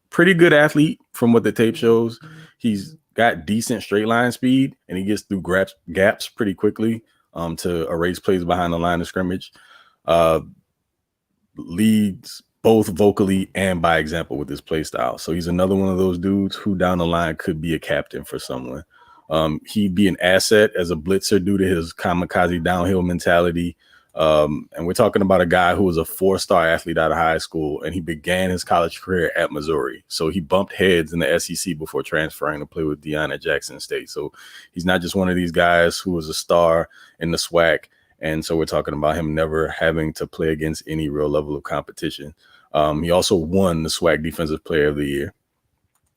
Pretty good athlete from what the tape shows. He's got decent straight line speed, and he gets through gaps pretty quickly to erase plays behind the line of scrimmage. Leads both vocally and by example with his play style. So he's another one of those dudes who down the line could be a captain for someone. He'd be an asset as a blitzer due to his kamikaze downhill mentality. And we're talking about a guy who was a 4-star athlete out of high school, and he began his college career at Missouri. So he bumped heads in the SEC before transferring to play with Dion at Jackson State. So he's not just one of these guys who was a star in the SWAC. And so we're talking about him never having to play against any real level of competition. He also won the SWAC Defensive Player of the Year.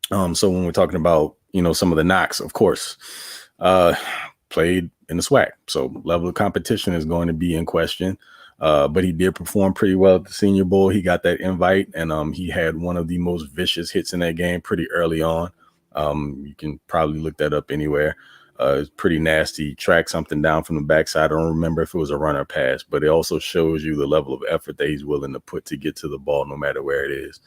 So when we're talking about, some of the knocks, of course, played in the SWAC. So level of competition is going to be in question. But he did perform pretty well at the Senior Bowl. He got that invite, and he had one of the most vicious hits in that game pretty early on. You can probably look that up anywhere. It's pretty nasty. Tracked something down from the backside. I don't remember if it was a run or pass, but it also shows you the level of effort that he's willing to put to get to the ball no matter where it is.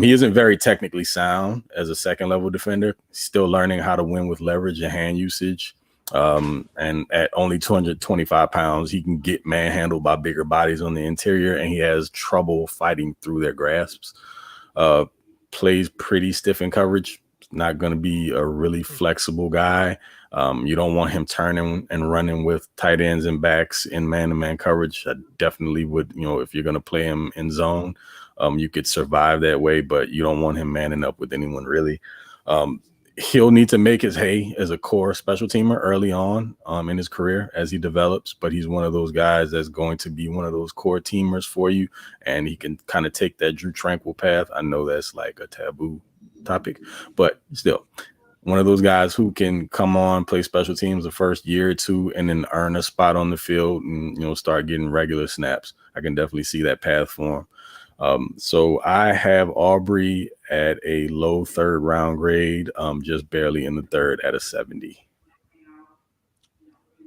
He isn't very technically sound as a second-level defender. He's still learning how to win with leverage and hand usage. And at only 225 pounds, he can get manhandled by bigger bodies on the interior, and he has trouble fighting through their grasps. Plays pretty stiff in coverage. Not going to be a really flexible guy. You don't want him turning and running with tight ends and backs in man-to-man coverage. I definitely would, if you're going to play him in zone, you could survive that way, but you don't want him manning up with anyone really. He'll need to make his hay as a core special teamer early on in his career as he develops, but he's one of those guys that's going to be one of those core teamers for you, and he can kind of take that Drew Tranquil path. I know that's like a taboo topic, but still one of those guys who can come on, play special teams the first year or two, and then earn a spot on the field and, start getting regular snaps. I can definitely see that path for him. So I have Aubrey at a low 3rd round grade, just barely in the 3rd at a 70.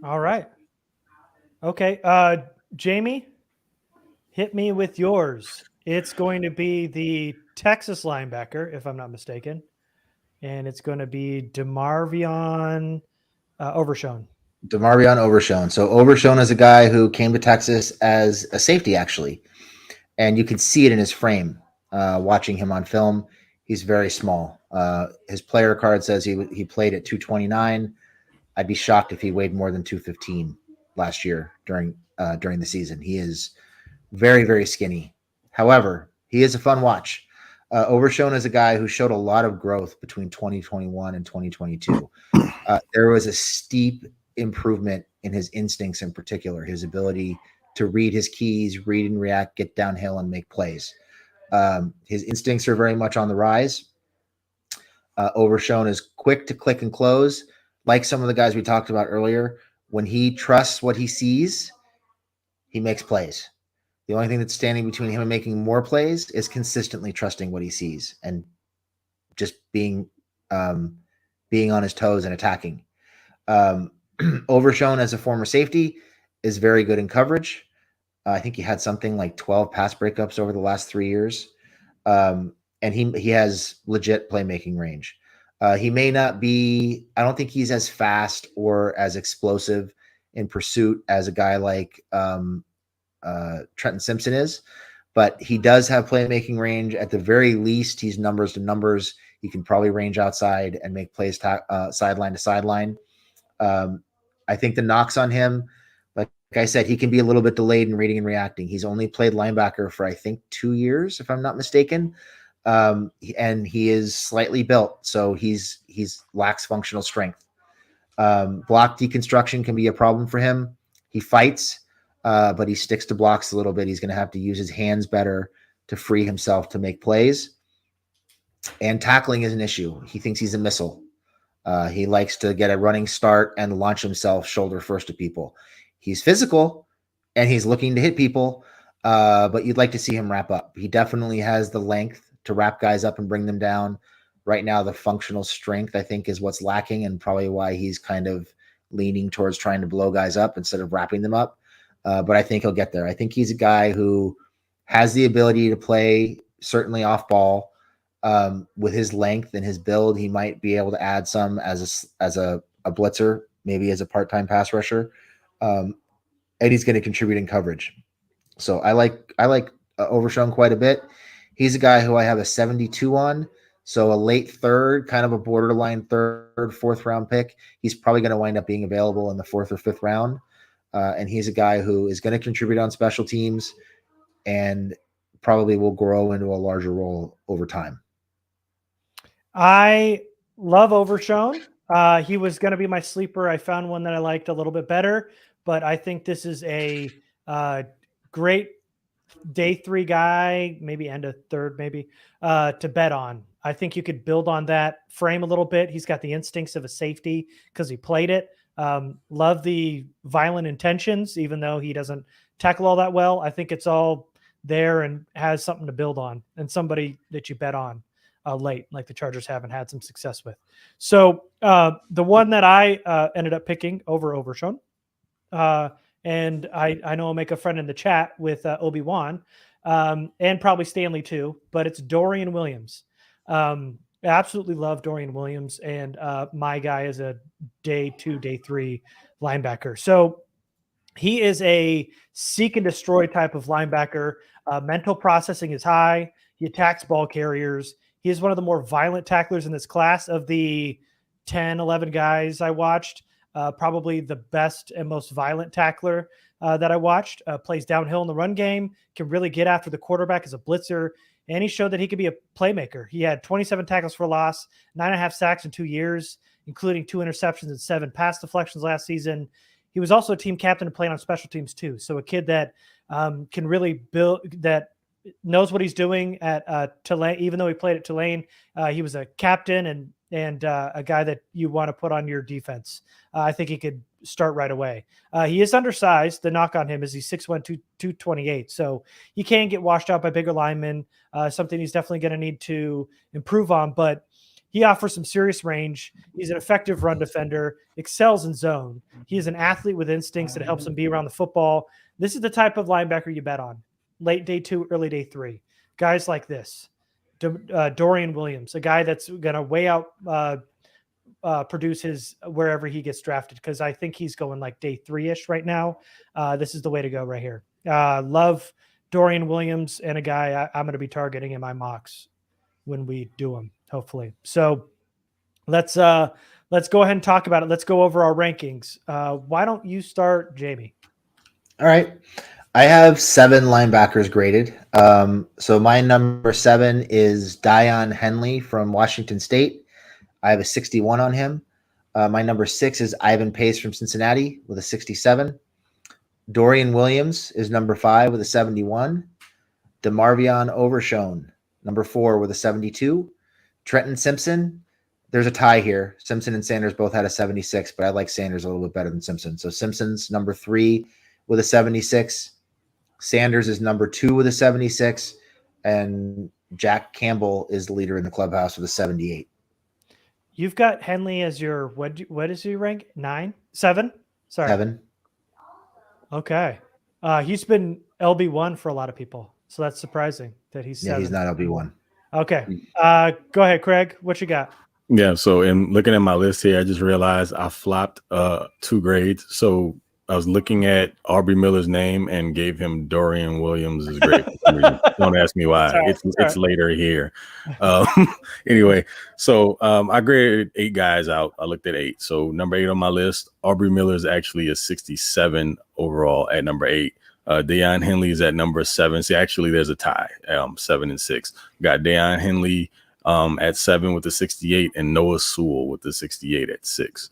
All right. Okay. Jamie, hit me with yours. It's going to be the Texas linebacker, if I'm not mistaken. And it's going to be DeMarvion Overshown. DeMarvion Overshown. So Overshown is a guy who came to Texas as a safety, actually. And you can see it in his frame. Watching him on film, he's very small. His player card says he played at 229. I'd be shocked if he weighed more than 215 last year during the season. He is very, very skinny. However, he is a fun watch. Overshown is a guy who showed a lot of growth between 2021 and 2022. There was a steep improvement in his instincts, in particular, his ability to read his keys, read and react, get downhill, and make plays. His instincts are very much on the rise. Overshown is quick to click and close. Like some of the guys we talked about earlier, when he trusts what he sees, he makes plays. The only thing that's standing between him and making more plays is consistently trusting what he sees and just being on his toes and attacking. Overshown as a former safety is very good in coverage. I think he had something like 12 pass breakups over the last 3 years. And he has legit playmaking range. He may not be, I don't think he's as fast or as explosive in pursuit as a guy like Trenton Simpson is, but he does have playmaking range. At the very least, he's numbers to numbers. He can probably range outside and make plays sideline to sideline. I think the knocks on him, like I said, he can be a little bit delayed in reading and reacting. He's only played linebacker for, I think, 2 years, if I'm not mistaken. And he is slightly built, so he's lacks functional strength. Block deconstruction can be a problem for him. He fights, but he sticks to blocks a little bit. He's going to have to use his hands better to free himself to make plays. And tackling is an issue. He thinks he's a missile. He likes to get a running start and launch himself shoulder first to people. He's physical and he's looking to hit people, but you'd like to see him wrap up. He definitely has the length to wrap guys up and bring them down. Right now, the functional strength, I think, is what's lacking, and probably why he's kind of leaning towards trying to blow guys up instead of wrapping them up. But I think he'll get there. I think he's a guy who has the ability to play certainly off ball. With his length and his build, he might be able to add some as a blitzer, maybe as a part-time pass rusher. And he's going to contribute in coverage. So I like Overshown quite a bit. He's a guy who I have a 72 on. So a late third, kind of a borderline third, fourth round pick. He's probably going to wind up being available in the 4th or 5th round. And he's a guy who is going to contribute on special teams and probably will grow into a larger role over time. I love Overshown. He was going to be my sleeper. I found one that I liked a little bit better, but I think this is a great day 3 guy, maybe end of 3rd, maybe to bet on. I think you could build on that frame a little bit. He's got the instincts of a safety because he played it. Love the violent intentions, even though he doesn't tackle all that well. I think it's all there and has something to build on, and somebody that you bet on late, like the Chargers haven't had some success with. So the one that I ended up picking over Overshown, and I know I'll make a friend in the chat with Obi-Wan and probably Stanley too, but it's Dorian Williams. I absolutely love Dorian Williams, and my guy is a day 2, day 3 linebacker. So he is a seek and destroy type of linebacker. Mental processing is high. He attacks ball carriers. He is one of the more violent tacklers in this class of the 10, 11 guys I watched. Probably the best and most violent tackler that I watched. Plays downhill in the run game, can really get after the quarterback as a blitzer, and he showed that he could be a playmaker. He had 27 tackles for loss, 9.5 sacks in 2 years, including 2 interceptions and 7 pass deflections last season. He was also a team captain and playing on special teams too. So a kid that can really build, that knows what he's doing at Tulane. Even though he played at Tulane, he was a captain and a guy that you want to put on your defense. I think he could start right away. He is undersized. The knock on him is he's 6'1", 228. So he can get washed out by bigger linemen, something he's definitely going to need to improve on. But he offers some serious range. He's an effective run defender, excels in zone. He is an athlete with instincts that helps him be around the football. This is the type of linebacker you bet on. Late day 2, early day 3. Guys like this. Dorian Williams, a guy that's going to way out produce his wherever he gets drafted, because I think he's going like day 3-ish right now. This is the way to go right here. Love Dorian Williams, and a guy I'm going to be targeting in my mocks when we do them, hopefully. So let's go ahead and talk about it. Let's go over our rankings. Why don't you start, Jamie? All right. I have 7 linebackers graded. So my number 7 is Dion Henley from Washington State. I have a 61 on him. My number 6 is Ivan Pace from Cincinnati with a 67. Dorian Williams is number 5 with a 71. DeMarvion Overshown, number 4 with a 72. Trenton Simpson, there's a tie here. Simpson and Sanders both had a 76, but I like Sanders a little bit better than Simpson. So Simpson's number 3 with a 76. Sanders is number 2 with a 76, and Jack Campbell is the leader in the clubhouse with a 78. You've got Henley as your what is your rank? 9? 7? Sorry. 7. Okay. He's been LB1 for a lot of people, so that's surprising that he's 7. Yeah, he's not LB1. Okay. Go ahead, Craig. What you got? Yeah, so in looking at my list here, I just realized I flopped 2 grades. So looking at Aubrey Miller's name and gave him Dorian Williams' grade. Don't ask me why. It's later here. Anyway, so I graded 8 guys out. I looked at 8. So number 8 on my list, Aubrey Miller is actually a 67 overall at number 8. Deion Henley is at number 7. See, actually, there's a tie, 7 and 6. Got Deion Henley at 7 with the 68, and Noah Sewell with the 68 at 6.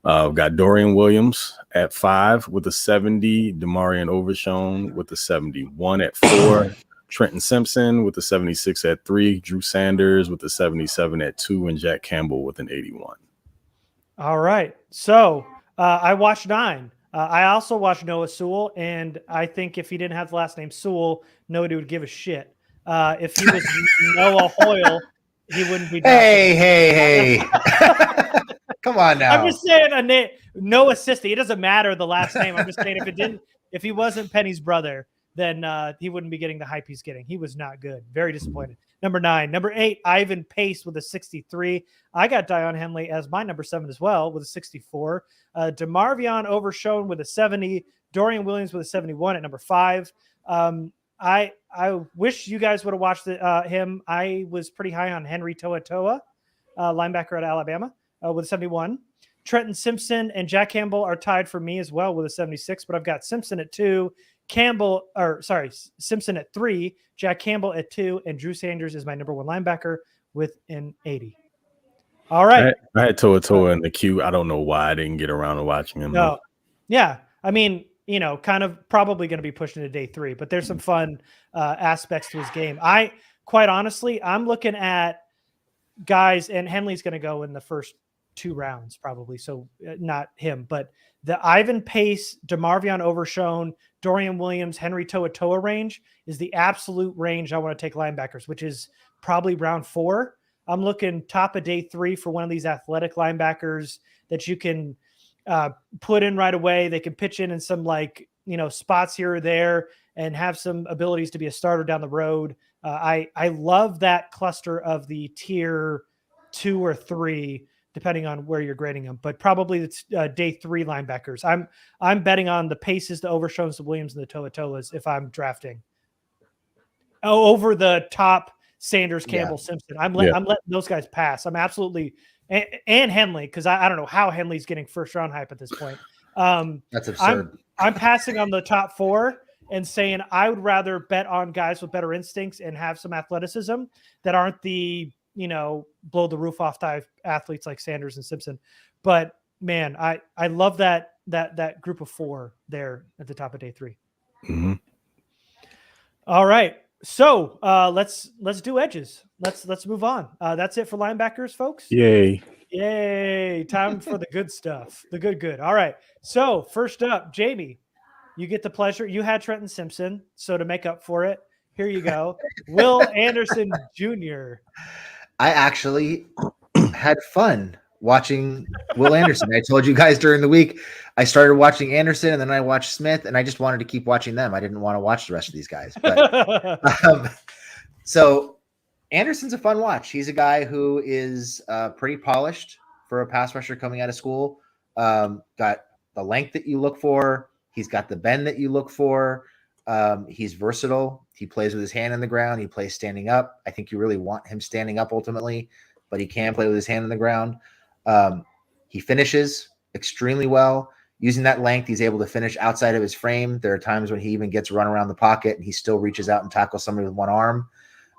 Got Dorian Williams at 5 with a 70, Demarion Overshown with the 71 at 4, Trenton Simpson with the 76 at 3, Drew Sanders with the 77 at 2, and Jack Campbell with an 81. All right. So I watched 9. I also watched Noah Sewell, and I think if he didn't have the last name Sewell, nobody would give a shit. If he was Noah Hoyle, he wouldn't be. Hey. Come on now. I'm just saying a name, no assistant. It doesn't matter the last name. I'm just saying if he wasn't Penny's brother, then he wouldn't be getting the hype he's getting. He was not good. Very disappointed. Number 9. Number 8, Ivan Pace with a 63. I got Deion Henley as my number 7 as well with a 64. DeMarvion Overshown with a 70. Dorian Williams with a 71 at number 5. I wish you guys would have watched him. I was pretty high on Henry To'oTo'o, linebacker at Alabama, with a 71. Trenton Simpson and Jack Campbell are tied for me as well with a 76, but I've got Simpson at 2, Simpson at 3, Jack Campbell at 2, and Drew Sanders is my number 1 linebacker with an 80. All right. I had To'oTo'o in the queue. I don't know why I didn't get around to watching him. No. Yeah. I mean, kind of probably going to be pushed into day 3, but there's some fun aspects to his game. Quite honestly, I'm looking at guys, and Henley's going to go in the first 2 rounds probably, so not him, but the Ivan Pace, DeMarvion Overshown, Dorian Williams, Henry To'oTo'o range is the absolute range I want to take linebackers, which is probably round 4. I'm looking top of day 3 for one of these athletic linebackers that you can put in right away. They can pitch in some spots here or there and have some abilities to be a starter down the road. I love that cluster of the tier 2 or 3, depending on where you're grading them, but probably it's day 3 linebackers. I'm betting on the Paces, the Overshowns, the Williams, and the To'oTo'os if I'm drafting over the top Sanders, Campbell, Simpson. I'm letting those guys pass. I'm absolutely and Henley, because I don't know how Henley's getting first round hype at this point. That's absurd. I'm passing on the top 4 and saying I would rather bet on guys with better instincts and have some athleticism that aren't the blow the roof off type athletes like Sanders and Simpson. But man, I love that group of 4 there at the top of day 3. Mm-hmm. All right. So let's do edges. Let's move on. That's it for linebackers, folks. Yay. Time for the good stuff. The good. All right. So first up, Jamie, you get the pleasure. You had Trenton Simpson. So to make up for it, here you go. Will Anderson Jr. I actually had fun watching Will Anderson. I told you guys during the week, I started watching Anderson and then I watched Smith, and I just wanted to keep watching them. I didn't want to watch the rest of these guys. But so Anderson's a fun watch. He's a guy who is pretty polished for a pass rusher coming out of school. Got the length that you look for. He's got the bend that you look for. He's versatile. He plays with his hand in the ground. He plays standing up. I think you really want him standing up ultimately, but he can play with his hand in the ground. He finishes extremely well. Using that length, he's able to finish outside of his frame. There are times when he even gets run around the pocket and he still reaches out and tackles somebody with one arm.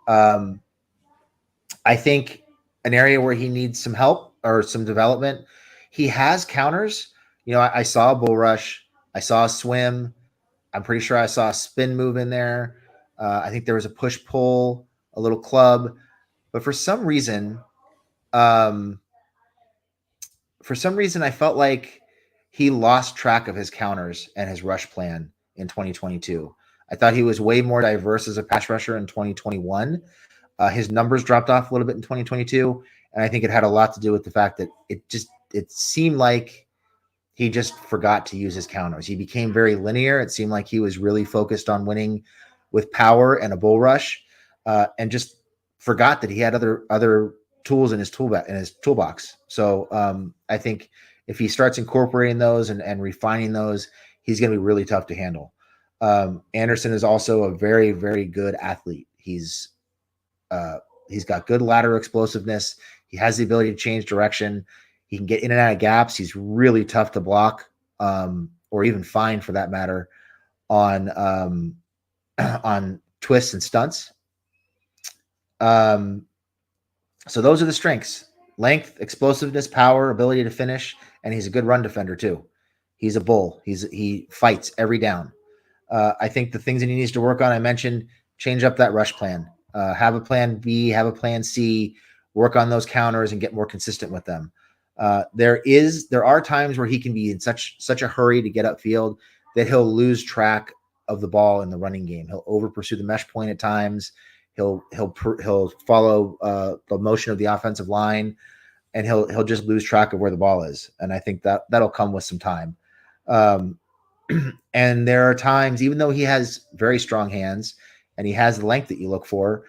I think an area where he needs some help or some development, he has counters. I saw a bull rush. I saw a swim. I'm pretty sure I saw a spin move in there. I think there was a push-pull, a little club. But for some reason, I felt like he lost track of his counters and his rush plan in 2022. I thought he was way more diverse as a pass rusher in 2021. His numbers dropped off a little bit in 2022, and I think it had a lot to do with the fact that it seemed like he just forgot to use his counters. He became very linear. It seemed like he was really focused on winning with power and a bull rush, and just forgot that he had other tools in his toolbox. So I think if he starts incorporating those and refining those, he's going to be really tough to handle. Anderson is also a very, very good athlete. He's got good lateral explosiveness. He has the ability to change direction. He can get in and out of gaps. He's really tough to block, or even find for that matter, on twists and stunts. So those are the strengths: length, explosiveness, power, ability to finish, and he's a good run defender too. He's a bull. He fights every down. I think the things that he needs to work on, I mentioned, change up that rush plan. Have a plan B, have a plan C, work on those counters and get more consistent with them. There are times where he can be in such a hurry to get upfield that he'll lose track of the ball in the running game. He'll over pursue the mesh point at times. He'll follow the motion of the offensive line, and he'll just lose track of where the ball is. And I think that'll come with some time. And there are times, even though he has very strong hands and he has the length that you look for,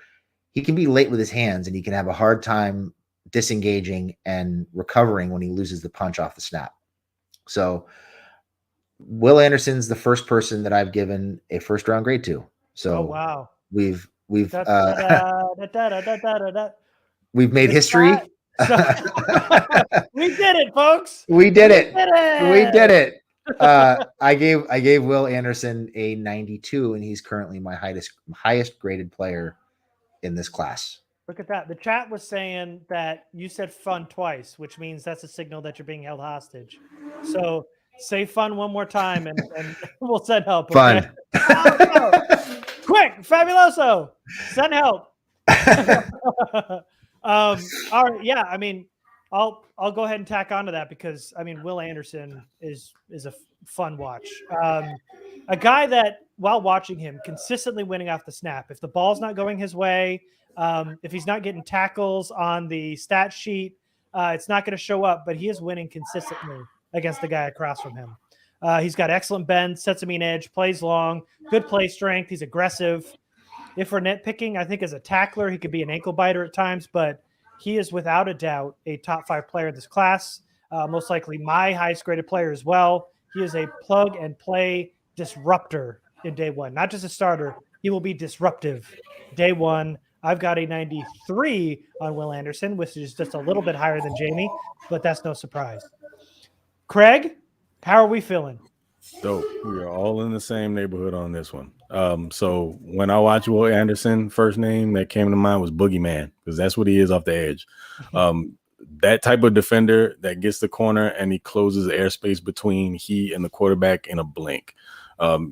he can be late with his hands, and he can have a hard time disengaging and recovering when he loses the punch off the snap. So Will Anderson's the first person that I've given a first round grade to. So wow. We've we've made history. We did it, folks. We did it. I gave Will Anderson a 92, and he's currently my highest graded player in this class. Look at that. The chat was saying that you said fun twice, which means that's a signal that you're being held hostage. So say fun one more time, and we'll send help. Okay? Fun. Quick, fabuloso. Send help. All right. Yeah. I mean, I'll go ahead and tack onto that because Will Anderson is a fun watch. A guy that while watching him consistently winning off the snap, if the ball's not going his way, if he's not getting tackles on the stat sheet, it's not going to show up, but he is winning consistently against the guy across from him. He's got excellent bend, sets him an edge, plays long, good play strength. He's aggressive. If we're nitpicking, I think as a tackler, he could be an ankle biter at times, but he is without a doubt a top 5 player in this class. Most likely my highest graded player as well. He is a plug and play disruptor in day one, not just a starter. He will be disruptive day one. I've got a 93 on Will Anderson, which is just a little bit higher than Jamie, but that's no surprise. Craig, how are we feeling? Dope. We are all in the same neighborhood on this one. So when I watch Will Anderson, first name that came to mind was Boogeyman, because that's what he is off the edge. That type of defender that gets the corner and he closes the airspace between he and the quarterback in a blink.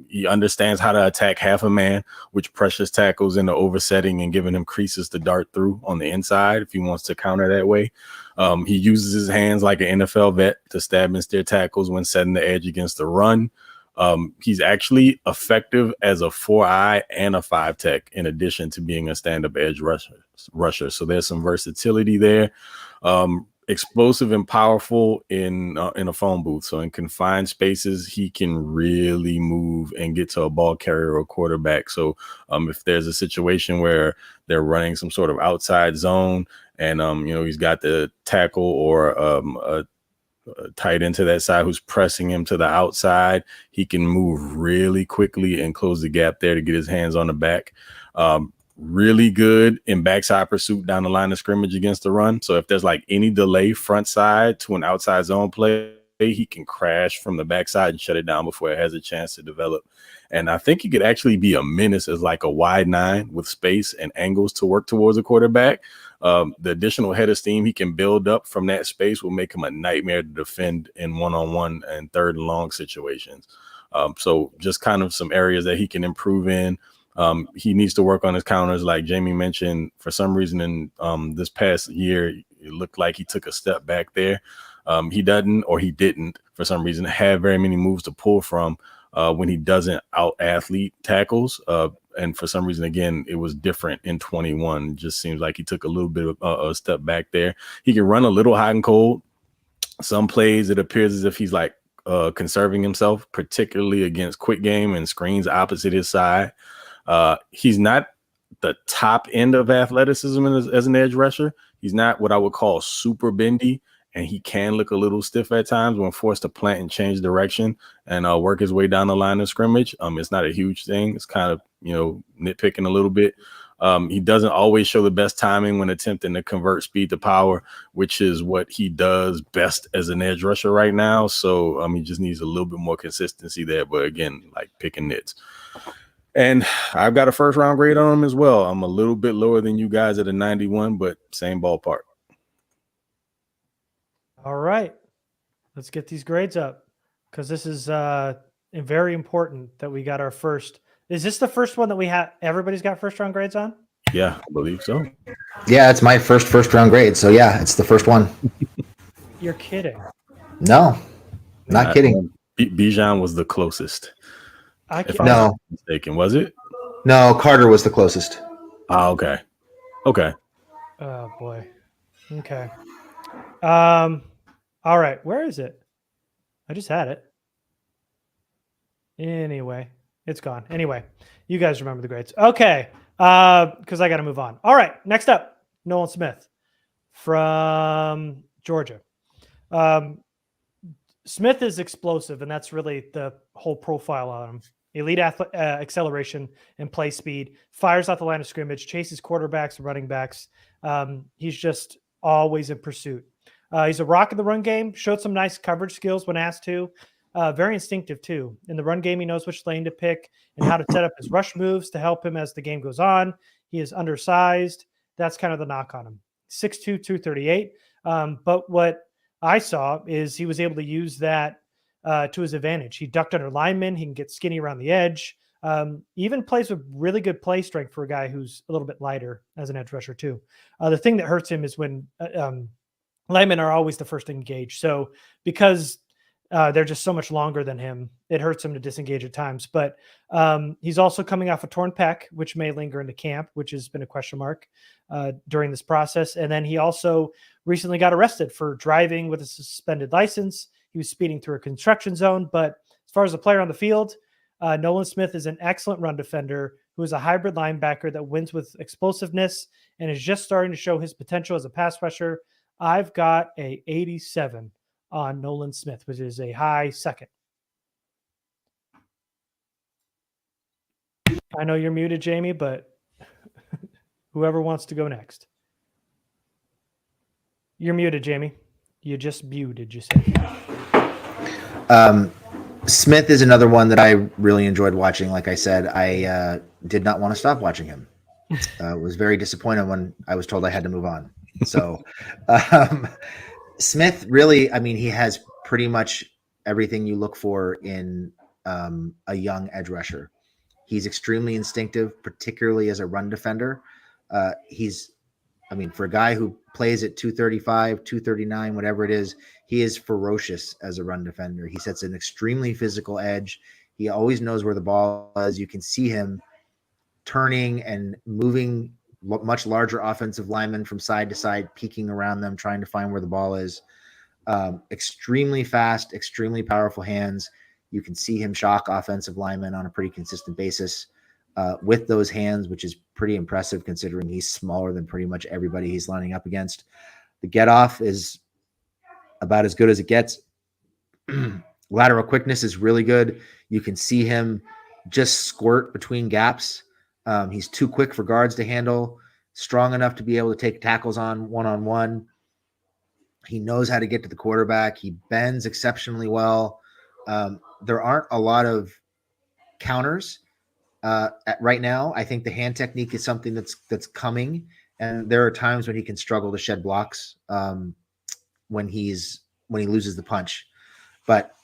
He understands how to attack half a man, which pressures tackles into oversetting and giving him creases to dart through on the inside if he wants to counter that way. He uses his hands like an NFL vet to stab and steer tackles when setting the edge against the run. He's actually effective as a 4-eye and a 5-tech, in addition to being a stand-up edge rusher. So there's some versatility there. Explosive and powerful in a phone booth. So in confined spaces, he can really move and get to a ball carrier or quarterback. So if there's a situation where they're running some sort of outside zone and he's got the tackle or a tight end to that side who's pressing him to the outside, he can move really quickly and close the gap there to get his hands on the back. Really good in backside pursuit down the line of scrimmage against the run. So if there's like any delay front side to an outside zone play, he can crash from the backside and shut it down before it has a chance to develop. And I think he could actually be a menace as like a wide 9 with space and angles to work towards a quarterback. The additional head of steam he can build up from that space will make him a nightmare to defend in one-on-one and third and long situations. So just kind of some areas that he can improve in. He needs to work on his counters, like Jamie mentioned. For some reason in this past year, it looked like he took a step back there. He didn't, for some reason, have very many moves to pull from when he doesn't out-athlete tackles. And for some reason, again, it was different in 21. It just seems like he took a little bit of a step back there. He can run a little hot and cold. Some plays, it appears as if he's like conserving himself, particularly against quick game and screens opposite his side. He's not the top end of athleticism as an edge rusher. He's not what I would call super bendy, and he can look a little stiff at times when forced to plant and change direction and work his way down the line of scrimmage. It's not a huge thing. It's kind of, nitpicking a little bit. He doesn't always show the best timing when attempting to convert speed to power, which is what he does best as an edge rusher right now. So he just needs a little bit more consistency there. But again, like picking nits. And I've got a first round grade on him as well. I'm a little bit lower than you guys at a 91, but same ballpark. All right. Let's get these grades up, because this is very important that we got our first. Is this the first one that we have? Everybody's got first round grades on? Yeah, I believe so. Yeah, it's my first round grade. So yeah, it's the first one. You're kidding. No, not kidding. Bijan was the closest. If I'm not mistaken, was it? No, Carter was the closest. Oh, okay. Okay. Oh boy. Okay. All right. Where is it? I just had it. Anyway, it's gone. Anyway, you guys remember the grades. Okay. Because I got to move on. All right. Next up, Nolan Smith from Georgia. Smith is explosive, and that's really the whole profile on him. Elite acceleration and play speed, fires off the line of scrimmage, chases quarterbacks and running backs. He's just always in pursuit. He's a rock in the run game, showed some nice coverage skills when asked to. Very instinctive, too. In the run game, he knows which lane to pick and how to set up his rush moves to help him as the game goes on. He is undersized. That's kind of the knock on him. 6'2", 238. But what I saw is he was able to use that to his advantage. He ducked under linemen. He can get skinny around the edge. Even plays with really good play strength for a guy who's a little bit lighter as an edge rusher, too. The thing that hurts him is when linemen are always the first to engage. So because they're just so much longer than him, it hurts him to disengage at times. But he's also coming off a torn pec, which may linger into camp, which has been a question mark during this process. And then he also recently got arrested for driving with a suspended license. He was speeding through a construction zone. But as far as a player on the field, Nolan Smith is an excellent run defender who is a hybrid linebacker that wins with explosiveness and is just starting to show his potential as a pass rusher. I've got a 87 on Nolan Smith, which is a high second. I know you're muted, Jamie, but whoever wants to go next. You're muted, Jamie. You just muted, you say. Smith is another one that I really enjoyed watching. Like I said, I did not want to stop watching him. Was very disappointed when I was told I had to move on. So Smith really, he has pretty much everything you look for in a young edge rusher. He's extremely instinctive, particularly as a run defender. For a guy who plays at 235, 239, whatever it is, he is ferocious as a run defender. He sets an extremely physical edge. He always knows where the ball is. You can see him turning and moving much larger offensive linemen from side to side, peeking around them, trying to find where the ball is. Extremely fast, extremely powerful hands. You can see him shock offensive linemen on a pretty consistent basis with those hands, which is pretty impressive considering he's smaller than pretty much everybody he's lining up against. The get off is about as good as it gets. Lateral quickness is really good. You can see him just squirt between gaps. He's too quick for guards to handle, strong enough to be able to take tackles on one-on-one. He knows how to get to the quarterback. He bends exceptionally well. There aren't a lot of counters right now. I think the hand technique is something that's coming, and there are times when he can struggle to shed blocks when he loses the punch. But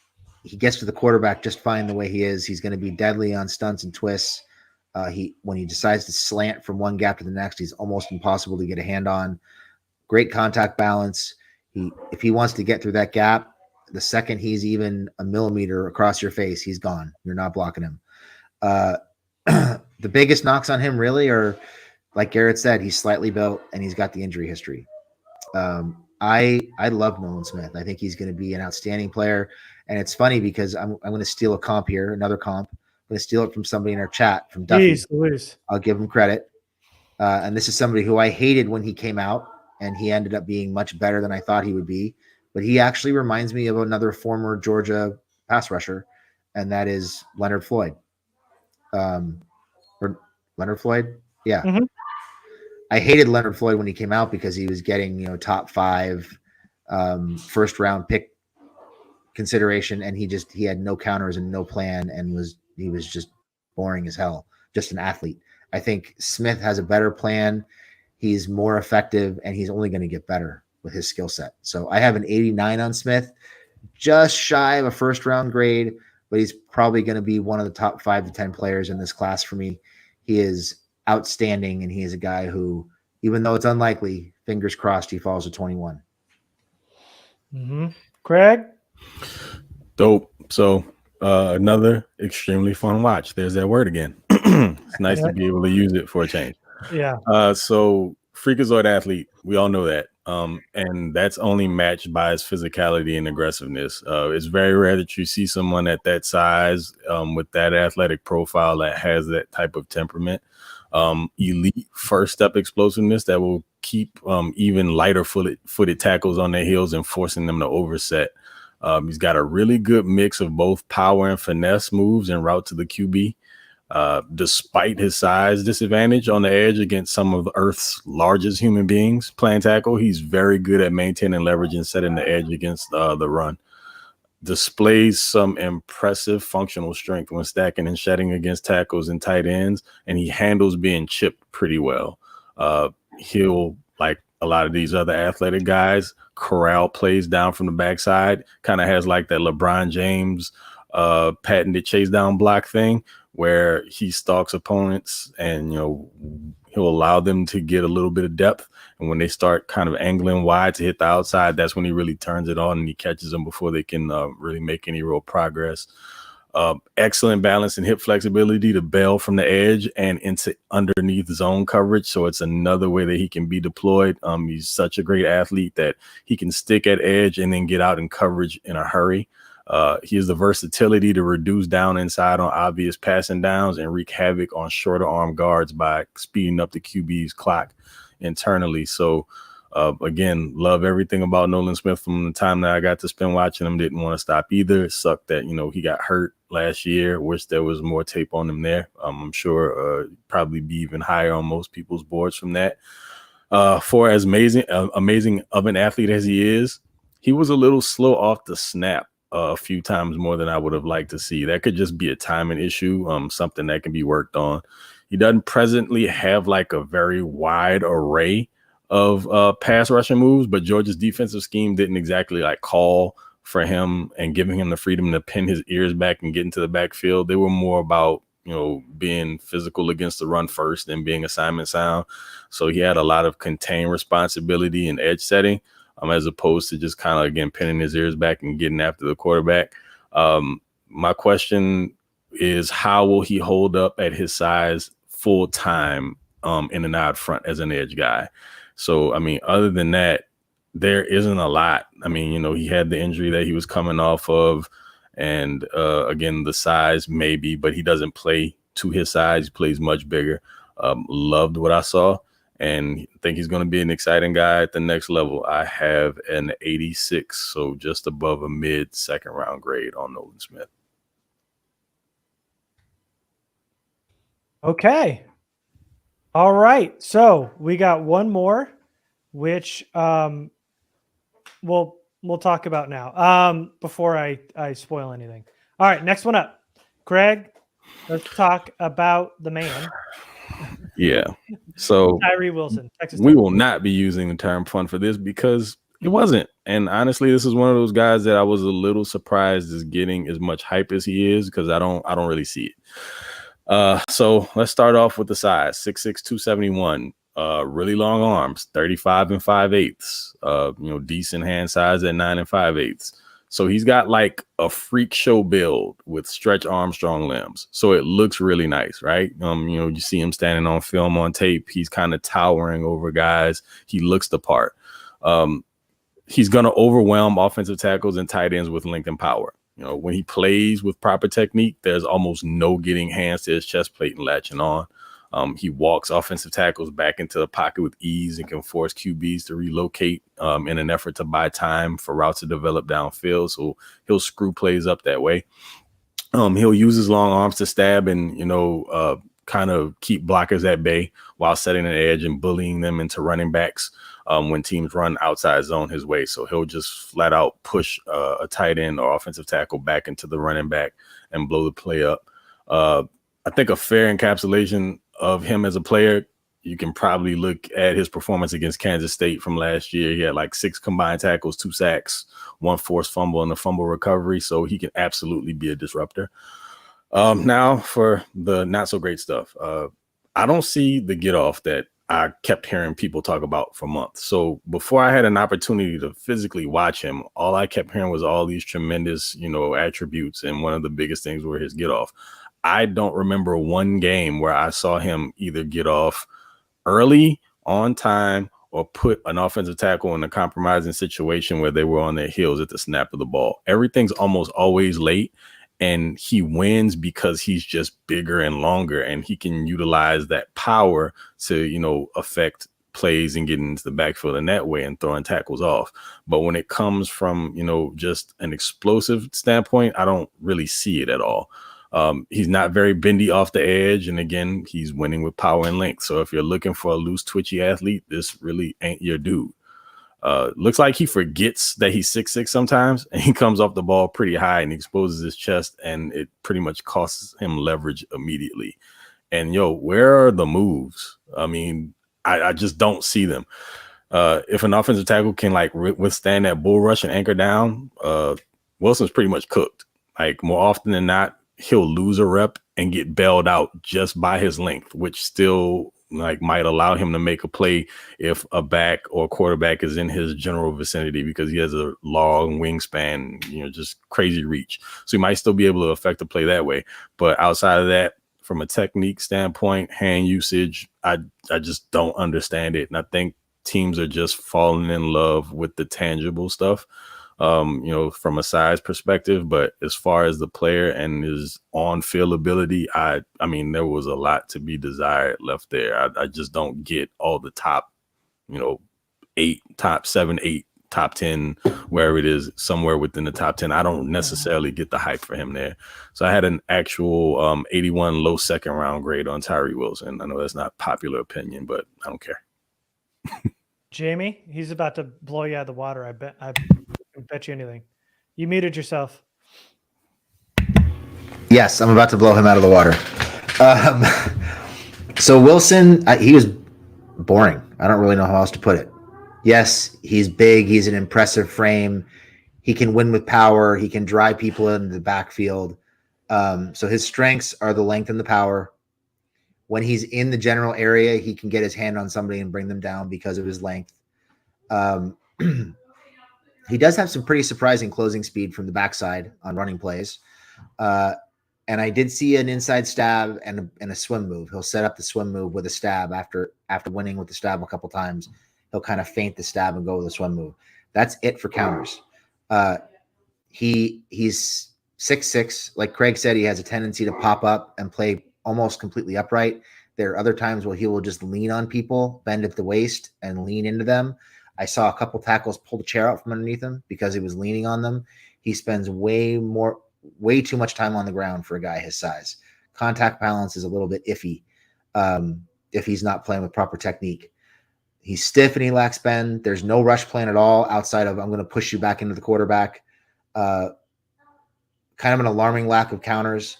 he gets to the quarterback just fine the way he is. He's going to be deadly on stunts and twists. When he decides to slant from one gap to the next, he's almost impossible to get a hand on. Great contact balance. If he wants to get through that gap, the second he's even a millimeter across your face, he's gone. You're not blocking him. The biggest knocks on him really are, like Garrett said, he's slightly built and he's got the injury history. I love Nolan Smith. I think he's going to be an outstanding player. And it's funny because I'm going to steal a comp here, another comp. I'm going to steal it from somebody in our chat, from Duffy. Jeez. I'll give him credit. And this is somebody who I hated when he came out, and he ended up being much better than I thought he would be. but he actually reminds me of another former Georgia pass rusher, and that is Leonard Floyd. Or Leonard Floyd? Yeah. Mm-hmm. I hated Leonard Floyd when he came out because he was getting, top 5 first round pick consideration, and he had no counters and no plan, and he was just boring as hell, just an athlete. I think Smith has a better plan. He's more effective, and he's only going to get better with his skill set. So I have an 89 on Smith, just shy of a first round grade, but he's probably going to be one of the top 5 to 10 players in this class for me. He is outstanding, and he is a guy who, even though it's unlikely, fingers crossed he falls to 21. Mm-hmm. Craig? Dope. So another extremely fun watch. There's that word again. It's nice to be able to use it for a change. Yeah. So freakazoid athlete, we all know that. And that's only matched by his physicality and aggressiveness. It's very rare that you see someone at that size with that athletic profile that has that type of temperament. Elite first step explosiveness that will keep even lighter footed tackles on their heels and forcing them to overset. He's got a really good mix of both power and finesse moves en route to the QB. Despite his size disadvantage on the edge against some of Earth's largest human beings playing tackle, he's very good at maintaining leverage and setting the edge against the run. Displays some impressive functional strength when stacking and shedding against tackles and tight ends, and he handles being chipped pretty well. He'll, like a lot of these other athletic guys, corral plays down from the backside, kind of has like that LeBron James patented chase down block thing where he stalks opponents and, he'll allow them to get a little bit of depth. And when they start kind of angling wide to hit the outside, that's when he really turns it on and he catches them before they can really make any real progress. Excellent balance and hip flexibility to bail from the edge and into underneath zone coverage. So it's another way that he can be deployed. He's such a great athlete that he can stick at edge and then get out in coverage in a hurry. He has the versatility to reduce down inside on obvious passing downs and wreak havoc on shorter arm guards by speeding up the QB's clock internally. So again, love everything about Nolan Smith from the time that I got to spend watching him. Didn't want to stop either. It sucked that, he got hurt last year. Wish there was more tape on him there. I'm sure probably be even higher on most people's boards from that. For as amazing of an athlete as he is, he was a little slow off the snap a few times more than I would have liked to see. That could just be a timing issue, something that can be worked on. He doesn't presently have like a very wide array of pass rushing moves, but Georgia's defensive scheme didn't exactly like call for him and giving him the freedom to pin his ears back and get into the backfield. They were more about, being physical against the run first and being assignment sound. So he had a lot of contained responsibility and edge setting, as opposed to just kind of, again, pinning his ears back and getting after the quarterback. My question is, how will he hold up at his size full time in an out front as an edge guy? So, other than that, there isn't a lot. He had the injury that he was coming off of. And again, the size maybe, but he doesn't play to his size. He plays much bigger. Loved what I saw. And think he's going to be an exciting guy at the next level. I have an 86, so just above a mid-second round grade on Nolan Smith. Okay. All right. So we got one more, which we'll talk about now before I spoil anything. All right. Next one up. Craig, let's talk about the man. Yeah. So Tyree Wilson, Texas Tech. We will not be using the term fun for this because it wasn't. And honestly, this is one of those guys that I was a little surprised is getting as much hype as he is because I don't really see it. So let's start off with the size: 6'6", 271. Really long arms, 35 and 5/8. Decent hand size at 9 and 5/8. So he's got like a freak show build with stretch Armstrong limbs. So it looks really nice, right? You see him standing on film on tape. He's kind of towering over guys. He looks the part. He's going to overwhelm offensive tackles and tight ends with length and power. When he plays with proper technique, there's almost no getting hands to his chest plate and latching on. He walks offensive tackles back into the pocket with ease and can force QBs to relocate in an effort to buy time for routes to develop downfield. So he'll screw plays up that way. He'll use his long arms to stab and, kind of keep blockers at bay while setting an edge and bullying them into running backs when teams run outside zone his way. So he'll just flat out push a tight end or offensive tackle back into the running back and blow the play up. I think a fair encapsulation of him as a player, you can probably look at his performance against Kansas State from last year. He had like 6 combined tackles, 2 sacks, 1 forced fumble, and a fumble recovery. So he can absolutely be a disruptor. Now for the not so great stuff. I don't see the get off that I kept hearing people talk about for months. So before I had an opportunity to physically watch him, all I kept hearing was all these tremendous, attributes. And one of the biggest things were his get off. I don't remember one game where I saw him either get off early, on time, or put an offensive tackle in a compromising situation where they were on their heels at the snap of the ball. Everything's almost always late. And he wins because he's just bigger and longer, and he can utilize that power to, affect plays and get into the backfield in that way and throwing tackles off. But when it comes from, just an explosive standpoint, I don't really see it at all. He's not very bendy off the edge. And again, he's winning with power and length. So if you're looking for a loose, twitchy athlete, this really ain't your dude. Looks like he forgets that he's 6'6" sometimes, and he comes off the ball pretty high and exposes his chest, and it pretty much costs him leverage immediately. And where are the moves? I mean, I just don't see them. If an offensive tackle can withstand that bull rush and anchor down, Wilson's pretty much cooked. Like more often than not, he'll lose a rep and get bailed out just by his length, which still might allow him to make a play if a back or quarterback is in his general vicinity because he has a long wingspan, just crazy reach. So he might still be able to affect a play that way. But outside of that, from a technique standpoint, hand usage, I just don't understand it. And I think teams are just falling in love with the tangible stuff, from a size perspective. But as far as the player and his on-field ability, I mean, there was a lot to be desired left there. I just don't get all the top, 8, top 7, 8, top 10, wherever it is, somewhere within the top 10. I don't necessarily get the hype for him there. So I had an actual 81 low second round grade on Tyree Wilson. I know that's not popular opinion, but I don't care. Jamie, he's about to blow you out of the water. I bet you anything. You muted yourself. Yes, I'm about to blow him out of the water. So Wilson, he was boring. I don't really know how else to put it. Yes, he's big. He's an impressive frame. He can win with power. He can drive people into the backfield. So his strengths are the length and the power. When he's in the general area, he can get his hand on somebody and bring them down because of his length. He does have some pretty surprising closing speed from the backside on running plays. And I did see an inside stab and a swim move. He'll set up the swim move with a stab after winning with the stab a couple times. He'll kind of feint the stab and go with a swim move. That's it for counters. He's 6'6". Like Craig said, he has a tendency to pop up and play almost completely upright. There are other times where he will just lean on people, bend at the waist, and lean into them. I saw a couple tackles pull the chair out from underneath him because he was leaning on them. He spends way too much time on the ground for a guy his size. Contact balance is a little bit iffy if he's not playing with proper technique. He's stiff and he lacks bend. There's no rush plan at all outside of I'm going to push you back into the quarterback. Kind of an alarming lack of counters.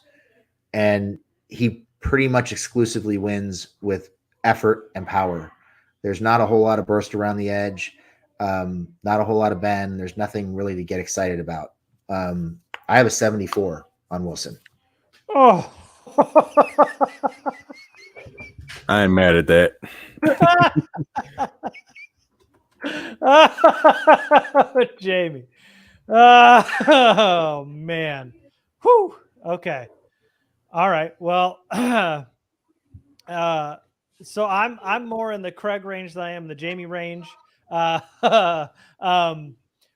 And he pretty much exclusively wins with effort and power. There's not a whole lot of burst around the edge, not a whole lot of bend. There's nothing really to get excited about. I have a 74 on Wilson. Oh, I ain't mad at that. Jamie. Oh man. Whew. Okay. All right. Well, so I'm more in the Craig range than I am the Jamie range.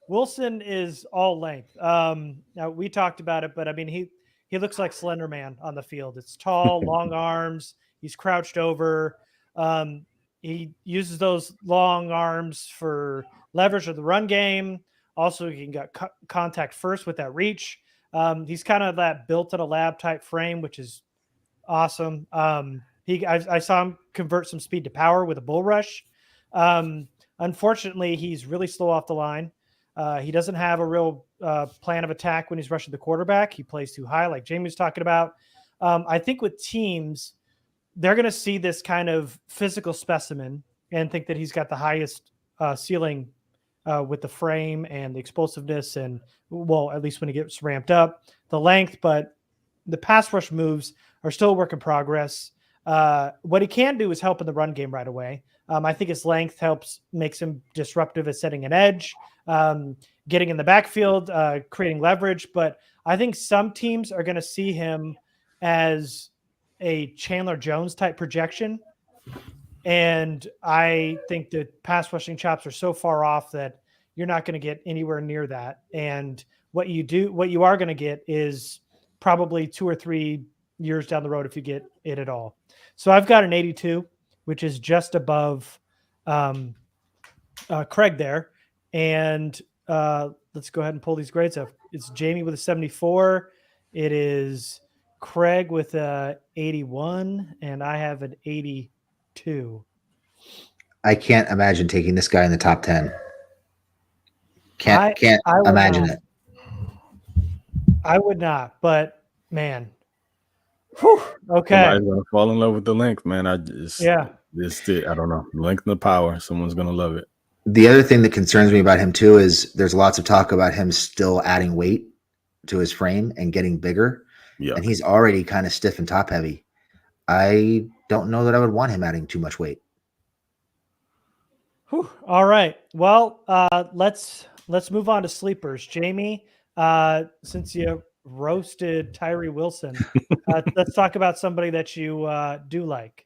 Wilson is all length. Now we talked about it, but I mean he looks like Slender Man on the field. It's tall, long arms. He's crouched over. He uses those long arms for leverage of the run game. Also, he can get contact first with that reach. He's kind of that built in a lab type frame, which is awesome. I saw him convert some speed to power with a bull rush. Unfortunately, he's really slow off the line. He doesn't have a real plan of attack when he's rushing the quarterback. He plays too high, like Jamie was talking about. I think with teams, they're going to see this kind of physical specimen and think that he's got the highest ceiling with the frame and the explosiveness and, well, at least when he gets ramped up, the length. But the pass rush moves are still a work in progress. What he can do is help in the run game right away. I think his length makes him disruptive at setting an edge, getting in the backfield, creating leverage. But I think some teams are going to see him as a Chandler Jones type projection. And I think that pass rushing chops are so far off that you're not going to get anywhere near that. And what you are going to get is probably 2 or 3 years down the road if you get it at all. So I've got an 82, which is just above Craig there. And let's go ahead and pull these grades up. It's Jamie with a 74. It is Craig with a 81, and I have an 82. I can't imagine taking this guy in the top 10. Can't imagine it. I would not, but man. Whew, okay. Somebody's gonna fall in love with the length, man. I don't know. Length and the power. Someone's gonna love it. The other thing that concerns me about him too is there's lots of talk about him still adding weight to his frame and getting bigger. Yeah. And he's already kind of stiff and top heavy. I don't know that I would want him adding too much weight. Whew. All right. Well, let's move on to sleepers. Jamie, since you roasted Tyree Wilson, let's talk about somebody that you do like.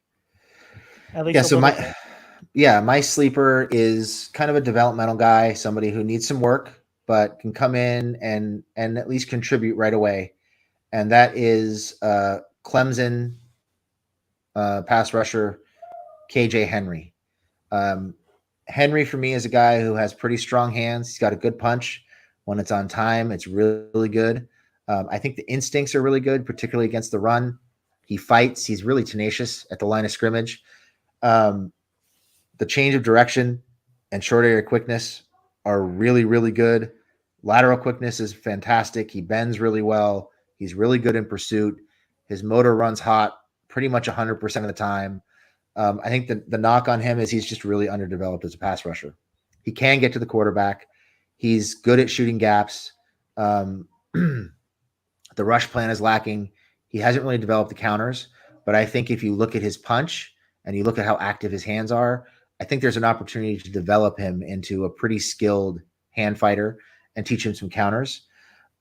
At least my sleeper is kind of a developmental guy, somebody who needs some work, but can come in and at least contribute right away. And that is Clemson pass rusher KJ Henry. Henry for me is a guy who has pretty strong hands. He's got a good punch. When it's on time, it's really good. I think the instincts are really good, particularly against the run. He fights. He's really tenacious at the line of scrimmage. The change of direction and short area quickness are really, really good. Lateral quickness is fantastic. He bends really well. He's really good in pursuit. His motor runs hot pretty much 100% of the time. I think the knock on him is he's just really underdeveloped as a pass rusher. He can get to the quarterback. He's good at shooting gaps. The rush plan is lacking. He hasn't really developed the counters, but I think if you look at his punch and you look at how active his hands are, I think there's an opportunity to develop him into a pretty skilled hand fighter and teach him some counters.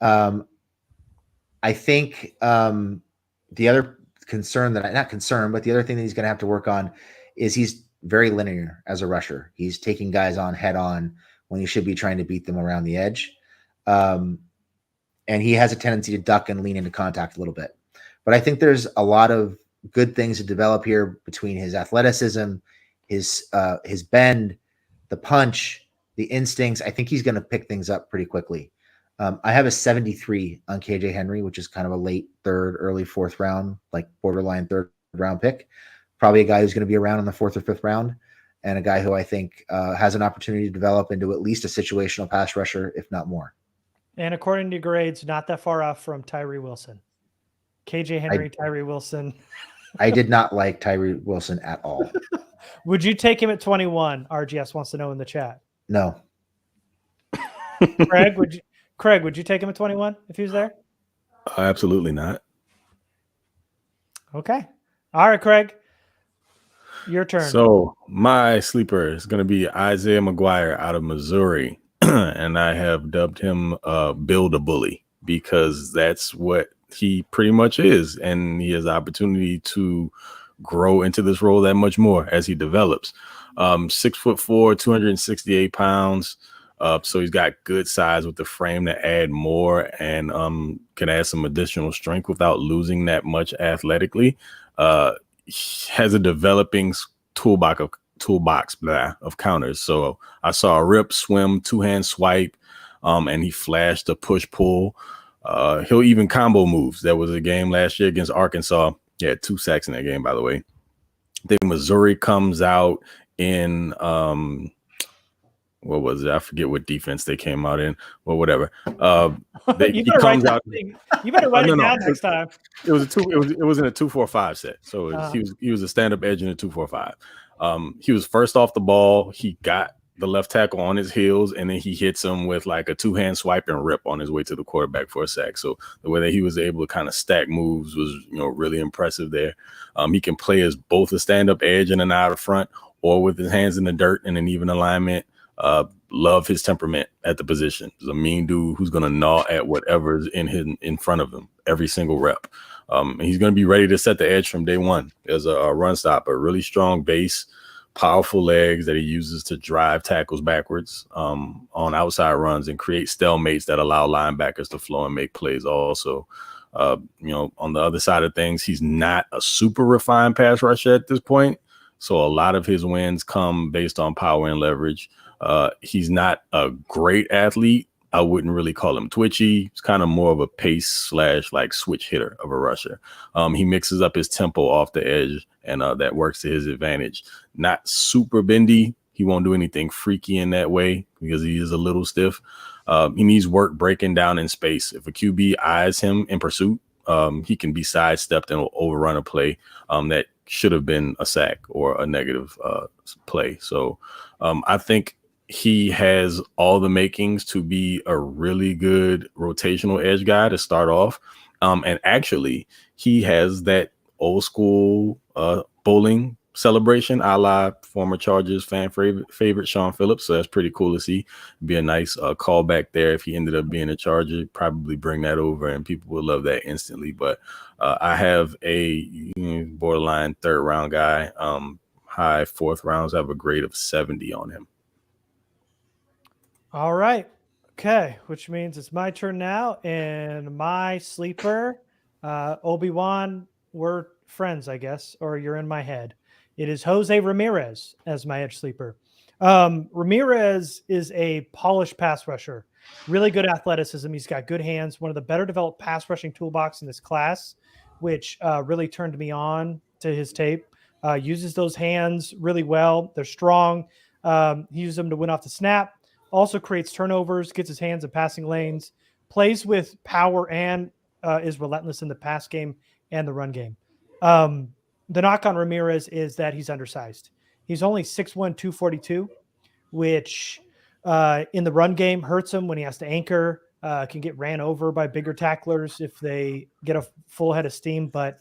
I think the other concern but the other thing that he's going to have to work on is he's very linear as a rusher. He's taking guys on head on when he should be trying to beat them around the edge. And he has a tendency to duck and lean into contact a little bit. But I think there's a lot of good things to develop here between his athleticism, his bend, the punch, the instincts. I think he's going to pick things up pretty quickly. I have a 73 on KJ Henry, which is kind of a late third, early fourth round, like borderline third round pick. Probably a guy who's going to be around in the fourth or fifth round, and a guy who I think has an opportunity to develop into at least a situational pass rusher, if not more. And according to grades, not that far off from Tyree Wilson. KJ Henry, Tyree Wilson. I did not like Tyree Wilson at all. Would you take him at 21? RGS wants to know in the chat. No. Craig, would you take him at 21 if he was there? Absolutely not. Okay. All right, Craig. Your turn. So my sleeper is going to be Isaiah McGuire out of Missouri. And I have dubbed him Build a Bully because that's what he pretty much is. And he has the opportunity to grow into this role that much more as he develops. 6'4", 268 pounds. So he's got good size with the frame to add more and can add some additional strength without losing that much athletically. has a developing toolbox of counters. So I saw a rip, swim, 2-hand swipe, and he flashed a push pull. He'll even combo moves. There was a game last year against Arkansas. He had 2 sacks in that game, by the way. I think Missouri comes out in what was it? I forget what defense they came out in, or whatever. You better write it down next time. It was in a 2-4-5 set. So he was a stand-up edge in a 2-4-5. He was first off the ball. He got the left tackle on his heels, and then he hits him with like a 2-hand swipe and rip on his way to the quarterback for a sack. So the way that he was able to kind of stack moves was, really impressive there. He can play as both a stand-up edge and an out of front, or with his hands in the dirt in an even alignment. Love his temperament at the position. He's a mean dude who's going to gnaw at whatever's in front of him every single rep. And he's going to be ready to set the edge from day one as a run stopper. Really strong base, powerful legs that he uses to drive tackles backwards on outside runs and create stalemates that allow linebackers to flow and make plays also. On the other side of things, he's not a super refined pass rusher at this point. So a lot of his wins come based on power and leverage. He's not a great athlete. I wouldn't really call him twitchy. He's kind of more of a pace / like switch hitter of a rusher. He mixes up his tempo off the edge, and that works to his advantage. Not super bendy. He won't do anything freaky in that way because he is a little stiff. He needs work breaking down in space. If a QB eyes him in pursuit, he can be sidestepped and overrun a play that should have been a sack or a negative play. So I think he has all the makings to be a really good rotational edge guy to start off. And actually, he has that old school bowling celebration a la former Chargers fan favorite Sean Phillips. So that's pretty cool to see. Be a nice callback there if he ended up being a Charger. Probably bring that over and people would love that instantly. But I have a borderline 3rd round guy. High 4th rounds. I have a grade of 70 on him. All right. Okay. Which means it's my turn now. And my sleeper, Obi-Wan, we're friends, I guess, or you're in my head. It is Jose Ramirez as my edge sleeper. Ramirez is a polished pass rusher, really good athleticism. He's got good hands, one of the better developed pass rushing toolbox in this class, which really turned me on to his tape. Uses those hands really well. They're strong. He uses them to win off the snap. Also creates turnovers, gets his hands in passing lanes, plays with power, and is relentless in the pass game and the run game. The knock on Ramirez is that he's undersized. He's only 6'1", 242, which in the run game hurts him when he has to anchor, can get ran over by bigger tacklers if they get a full head of steam. But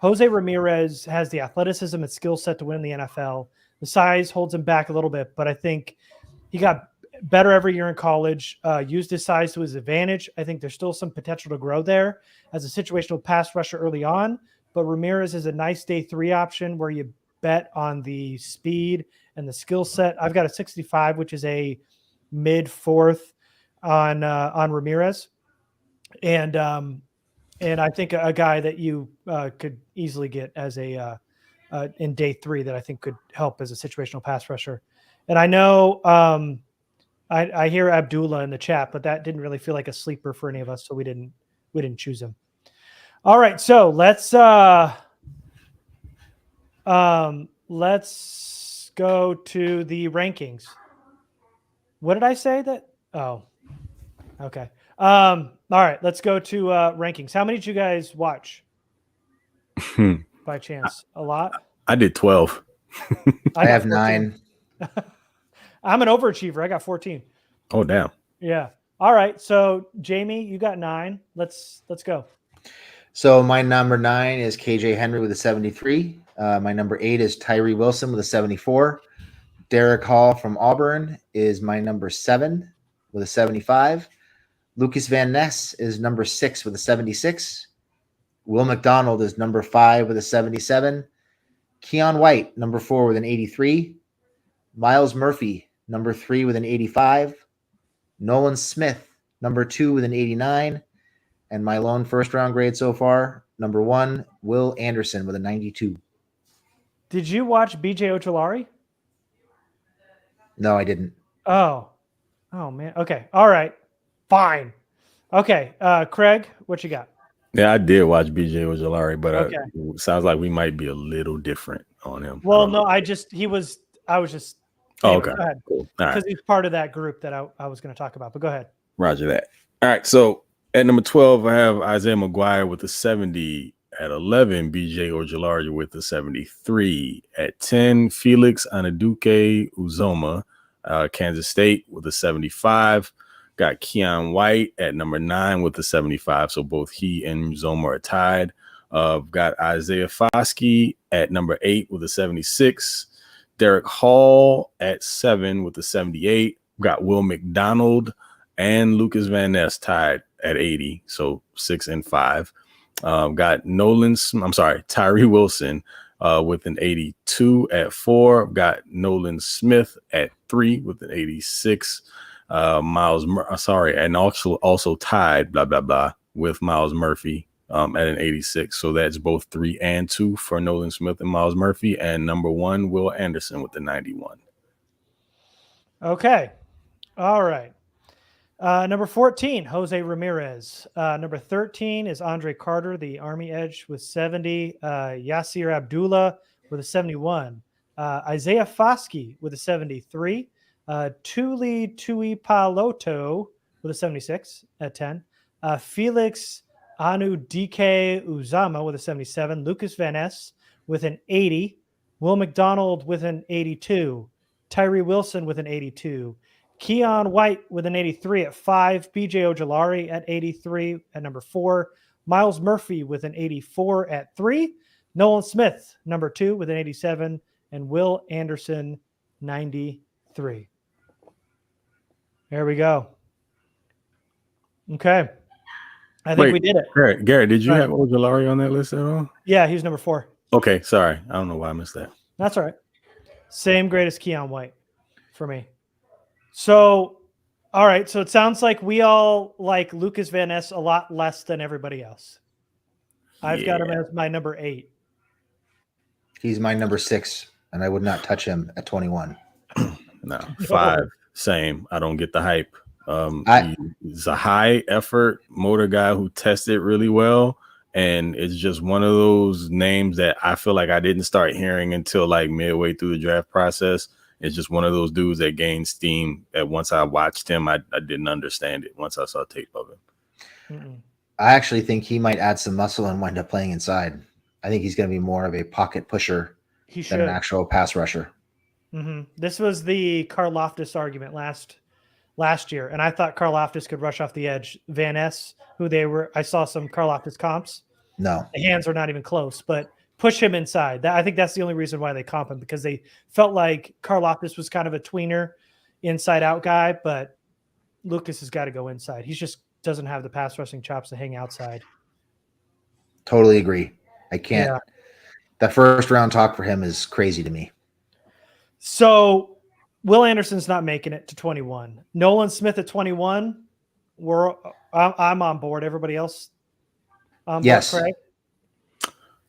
Jose Ramirez has the athleticism and skill set to win in the NFL. The size holds him back a little bit, but I think he got better every year in college, used his size to his advantage. I think there's still some potential to grow there as a situational pass rusher early on, but Ramirez is a nice day 3 option where you bet on the speed and the skill set. I've got a 65, which is a mid 4th on Ramirez. And I think a guy that you could easily get as a in day 3 that I think could help as a situational pass rusher. And I know I hear Abdullah in the chat, but that didn't really feel like a sleeper for any of us, so we didn't choose him. All right, so let's go to the rankings. What did I say that? Oh, okay. All right, let's go to rankings. How many did you guys watch? By chance, a lot. I did 12. I have 9. I'm an overachiever. I got 14. Oh, damn. Yeah. All right. So Jamie, you got 9. Let's go. So my number 9 is KJ Henry with a 73. My number 8 is Tyree Wilson with a 74. Derek Hall from Auburn is my number 7 with a 75. Lucas Van Ness is number 6 with a 76. Will McDonald is number 5 with a 77. Keon White, number 4 with an 83. Miles Murphy, number 3 with an 85. Nolan Smith, number 2 with an 89. And my lone first round grade so far, number 1, Will Anderson with a 92. Did you watch BJ Ojolari? No, I didn't. Oh man. Okay. All right. Fine. Okay. Craig, what you got? Yeah, I did watch BJ Ojolari, but Okay. it sounds like we might be a little different on him. Well, no, I was just. Oh, Anyway, okay. go ahead. Cool. All Because right. he's part of that group that I was going to talk about. But go ahead. Roger that. All right. So at number 12, I have Isaiah McGuire with the 70. At 11, BJ Ojolari with the 73. At 10, Felix Anaduke Uzoma, Kansas State with the 75. Got Keon White at number 9 with the 75. So both he and Uzoma are tied. Got Isaiah Foskey at number 8 with the 76. Derek Hall at 7 with the 78. Got Will McDonald and Lucas Van Ness tied at 80. So 6 and 5. Got Tyree Wilson with an 82 at 4. Got Nolan Smith at 3 with an 86. And also tied with Miles Murphy at an 86. So that's both 3 and 2 for Nolan Smith and Miles Murphy. And number 1, Will Anderson with the 91. Okay. All right. Number 14, Jose Ramirez. Number 13 is Andre Carter, the Army Edge with 70. Yasir Abdullah with a 71. Isaiah Foskey with a 73. Tuli Tuipaloto with a 76 at 10. Felix Anudike Uzama with a 77. Lucas Van Ness with an 80. Will McDonald with an 82. Tyree Wilson with an 82. Keon White with an 83 at 5. BJ Ojolari at 83 at number 4. Miles Murphy with an 84 at 3. Nolan Smith, number 2 with an 87. And Will Anderson, 93. There we go. Okay. I think we did it. Garrett, did you have Ojolari on that list at all? Yeah, he's number 4. Okay, sorry. I don't know why I missed that. That's all right. Same grade as Keon White for me. So, all right. So it sounds like we all like Lucas Van Ness a lot less than everybody else. I've got him as my number 8. He's my number 6, and I would not touch him at 21. No, 5. Same. I don't get the hype. He's a high effort motor guy who tested really well. And it's just one of those names that I feel like I didn't start hearing until like midway through the draft process. It's just one of those dudes that gained steam. That once I watched him, I didn't understand it once I saw tape of him. Mm-mm. I actually think he might add some muscle and wind up playing inside. I think he's going to be more of a pocket pusher than an actual pass rusher. Mm-hmm. This was the Karlaftis argument last year, and I thought Karlaftis could rush off the edge. Van Ness, I saw some Karlaftis comps. No, the hands are not even close, but push him inside. I think that's the only reason why they comp him, because they felt like Karlaftis was kind of a tweener, inside-out guy, but Lucas has got to go inside. He just doesn't have the pass rushing chops to hang outside. Totally agree. I can't. Yeah. That first round talk for him is crazy to me. So Will Anderson's not making it to 21. Nolan Smith at 21. I'm on board. Everybody else on board, yes. Craig?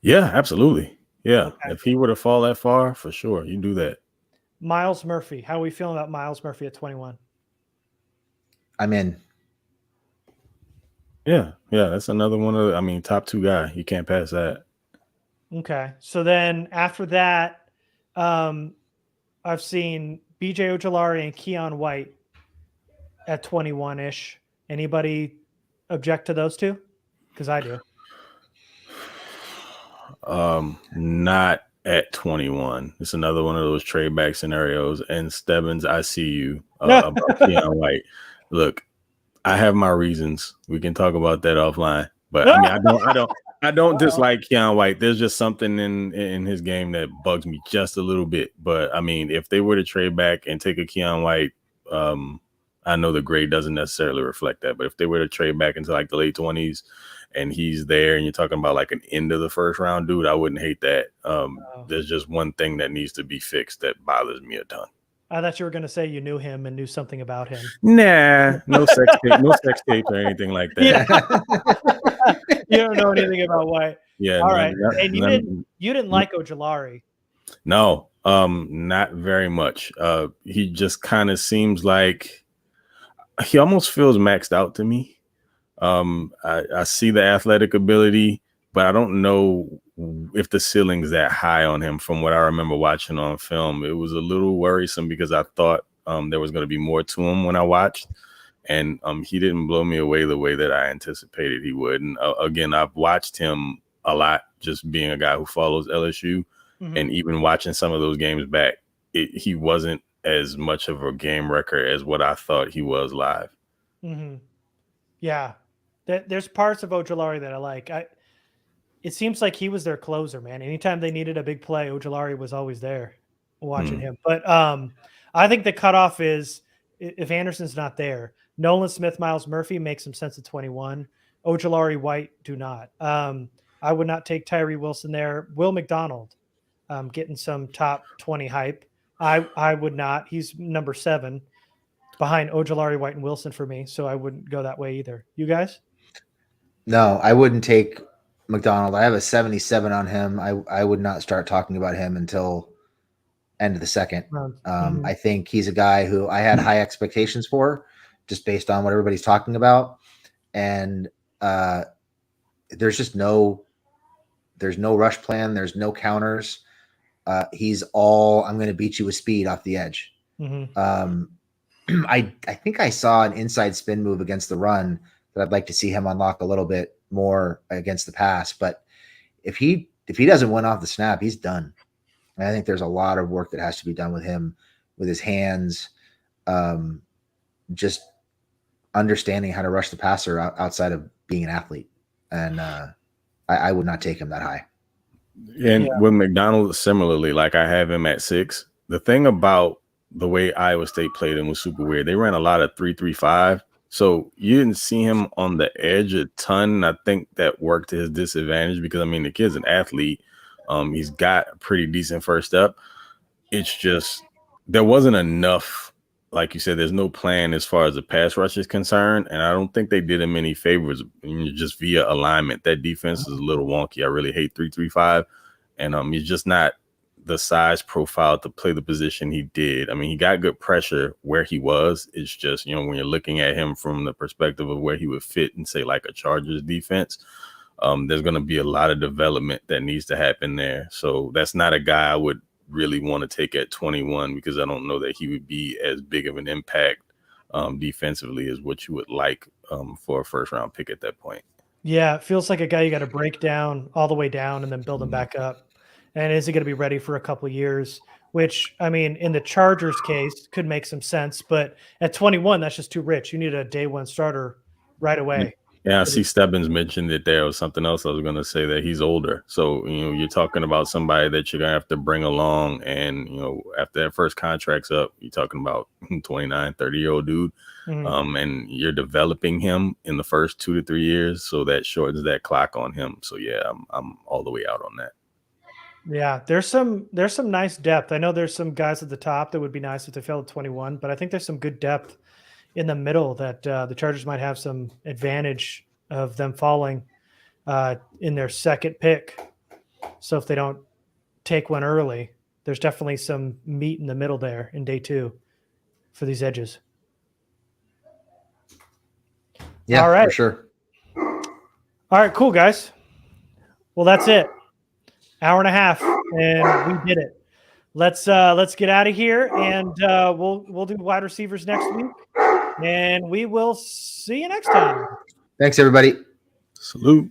Yeah, absolutely. Yeah. Okay. If he were to fall that far, for sure, you do that. Miles Murphy. How are we feeling about Miles Murphy at 21? I'm in. Yeah. That's another one of the, top 2 guy. You can't pass that. Okay. So then after that, I've seen BJ Ojolari and Keon White at 21-ish. Anybody object to those 2? Because I do. Not at 21. It's another one of those trade back scenarios. And Stebbins, I see you about Keon White. Look, I have my reasons. We can talk about that offline. But I don't dislike Keon White. There's just something in his game that bugs me just a little bit. But if they were to trade back and take a Keon White, I know the grade doesn't necessarily reflect that. But if they were to trade back into like the late 20s and he's there and you're talking about like an end of the first round dude, I wouldn't hate that. There's just one thing that needs to be fixed that bothers me a ton. I thought you were going to say you knew him and knew something about him. Nah, no sex tape or anything like that. You don't know anything about White. Yeah. All right. And you didn't like Ojolari. No, not very much. He just kind of seems like he almost feels maxed out to me. I see the athletic ability, but I don't know if the ceiling's that high on him. From what I remember watching on film, it was a little worrisome because I thought there was going to be more to him when I watched, and he didn't blow me away the way that I anticipated he would. And again, I've watched him a lot, just being a guy who follows LSU, and even watching some of those games back, he wasn't as much of a game wrecker as what I thought he was live. Yeah. There's parts of Ojulari that I like. It seems like he was their closer, man. Anytime they needed a big play, Ojulari was always there watching him. But I think the cutoff is if Anderson's not there, Nolan Smith, Miles Murphy makes some sense at 21. Ojulari, White do not. I would not take Tyree Wilson there. Will McDonald getting some top 20 hype. I would not. He's number 7 behind Ojulari, White, and Wilson for me. So I wouldn't go that way either. You guys? No, I wouldn't take McDonald. I have a 77 on him. I would not start talking about him until end of the second. I think he's a guy who I had high expectations for just based on what everybody's talking about. And there's no rush plan. There's no counters. He's all, I'm going to beat you with speed off the edge. I think I saw an inside spin move against the run that I'd like to see him unlock a little bit more against the pass. But if he doesn't win off the snap, he's done. And I think there's a lot of work that has to be done with him, with his hands, just understanding how to rush the passer outside of being an athlete. And I would not take him that high. And with McDonald, similarly, like I have him at 6. The thing about the way Iowa State played him was super weird. They ran a lot of 3-3-5. So you didn't see him on the edge a ton. I think that worked to his disadvantage because, I mean, the kid's an athlete. He's got a pretty decent first step. It's just there wasn't enough. Like you said, there's no plan as far as the pass rush is concerned. And I don't think they did him any favors just via alignment. That defense is a little wonky. I really hate 3-3-5. And he's just not the size profile to play the position he did. I mean, he got good pressure where he was. It's just, when you're looking at him from the perspective of where he would fit in, say, like a Chargers defense, there's going to be a lot of development that needs to happen there. So that's not a guy I would really want to take at 21 because I don't know that he would be as big of an impact defensively as what you would like for a first round pick at that point. Yeah, it feels like a guy you got to break down all the way down and then build him back up. And is he going to be ready for a couple of years? Which, I mean, in the Chargers case, could make some sense. But at 21, that's just too rich. You need a day one starter right away. Yeah, I see Stebbins mentioned it there. Was something else I was going to say, that he's older. So, you're talking about somebody that you're going to have to bring along. And, after that first contract's up, you're talking about 29, 30-year-old dude. And you're developing him in the first 2 to 3 years. So that shortens that clock on him. So, yeah, I'm all the way out on that. Yeah, there's some nice depth. I know there's some guys at the top that would be nice if they fell at 21, but I think there's some good depth in the middle that the Chargers might have some advantage of them falling in their second pick. So if they don't take one early, there's definitely some meat in the middle there in day 2 for these edges. Yeah, all right, for sure. All right, cool, guys. Well, that's it. Hour and a half, and we did it. Let's get out of here, and we'll do wide receivers next week, and we will see you next time. Thanks, everybody. Salute.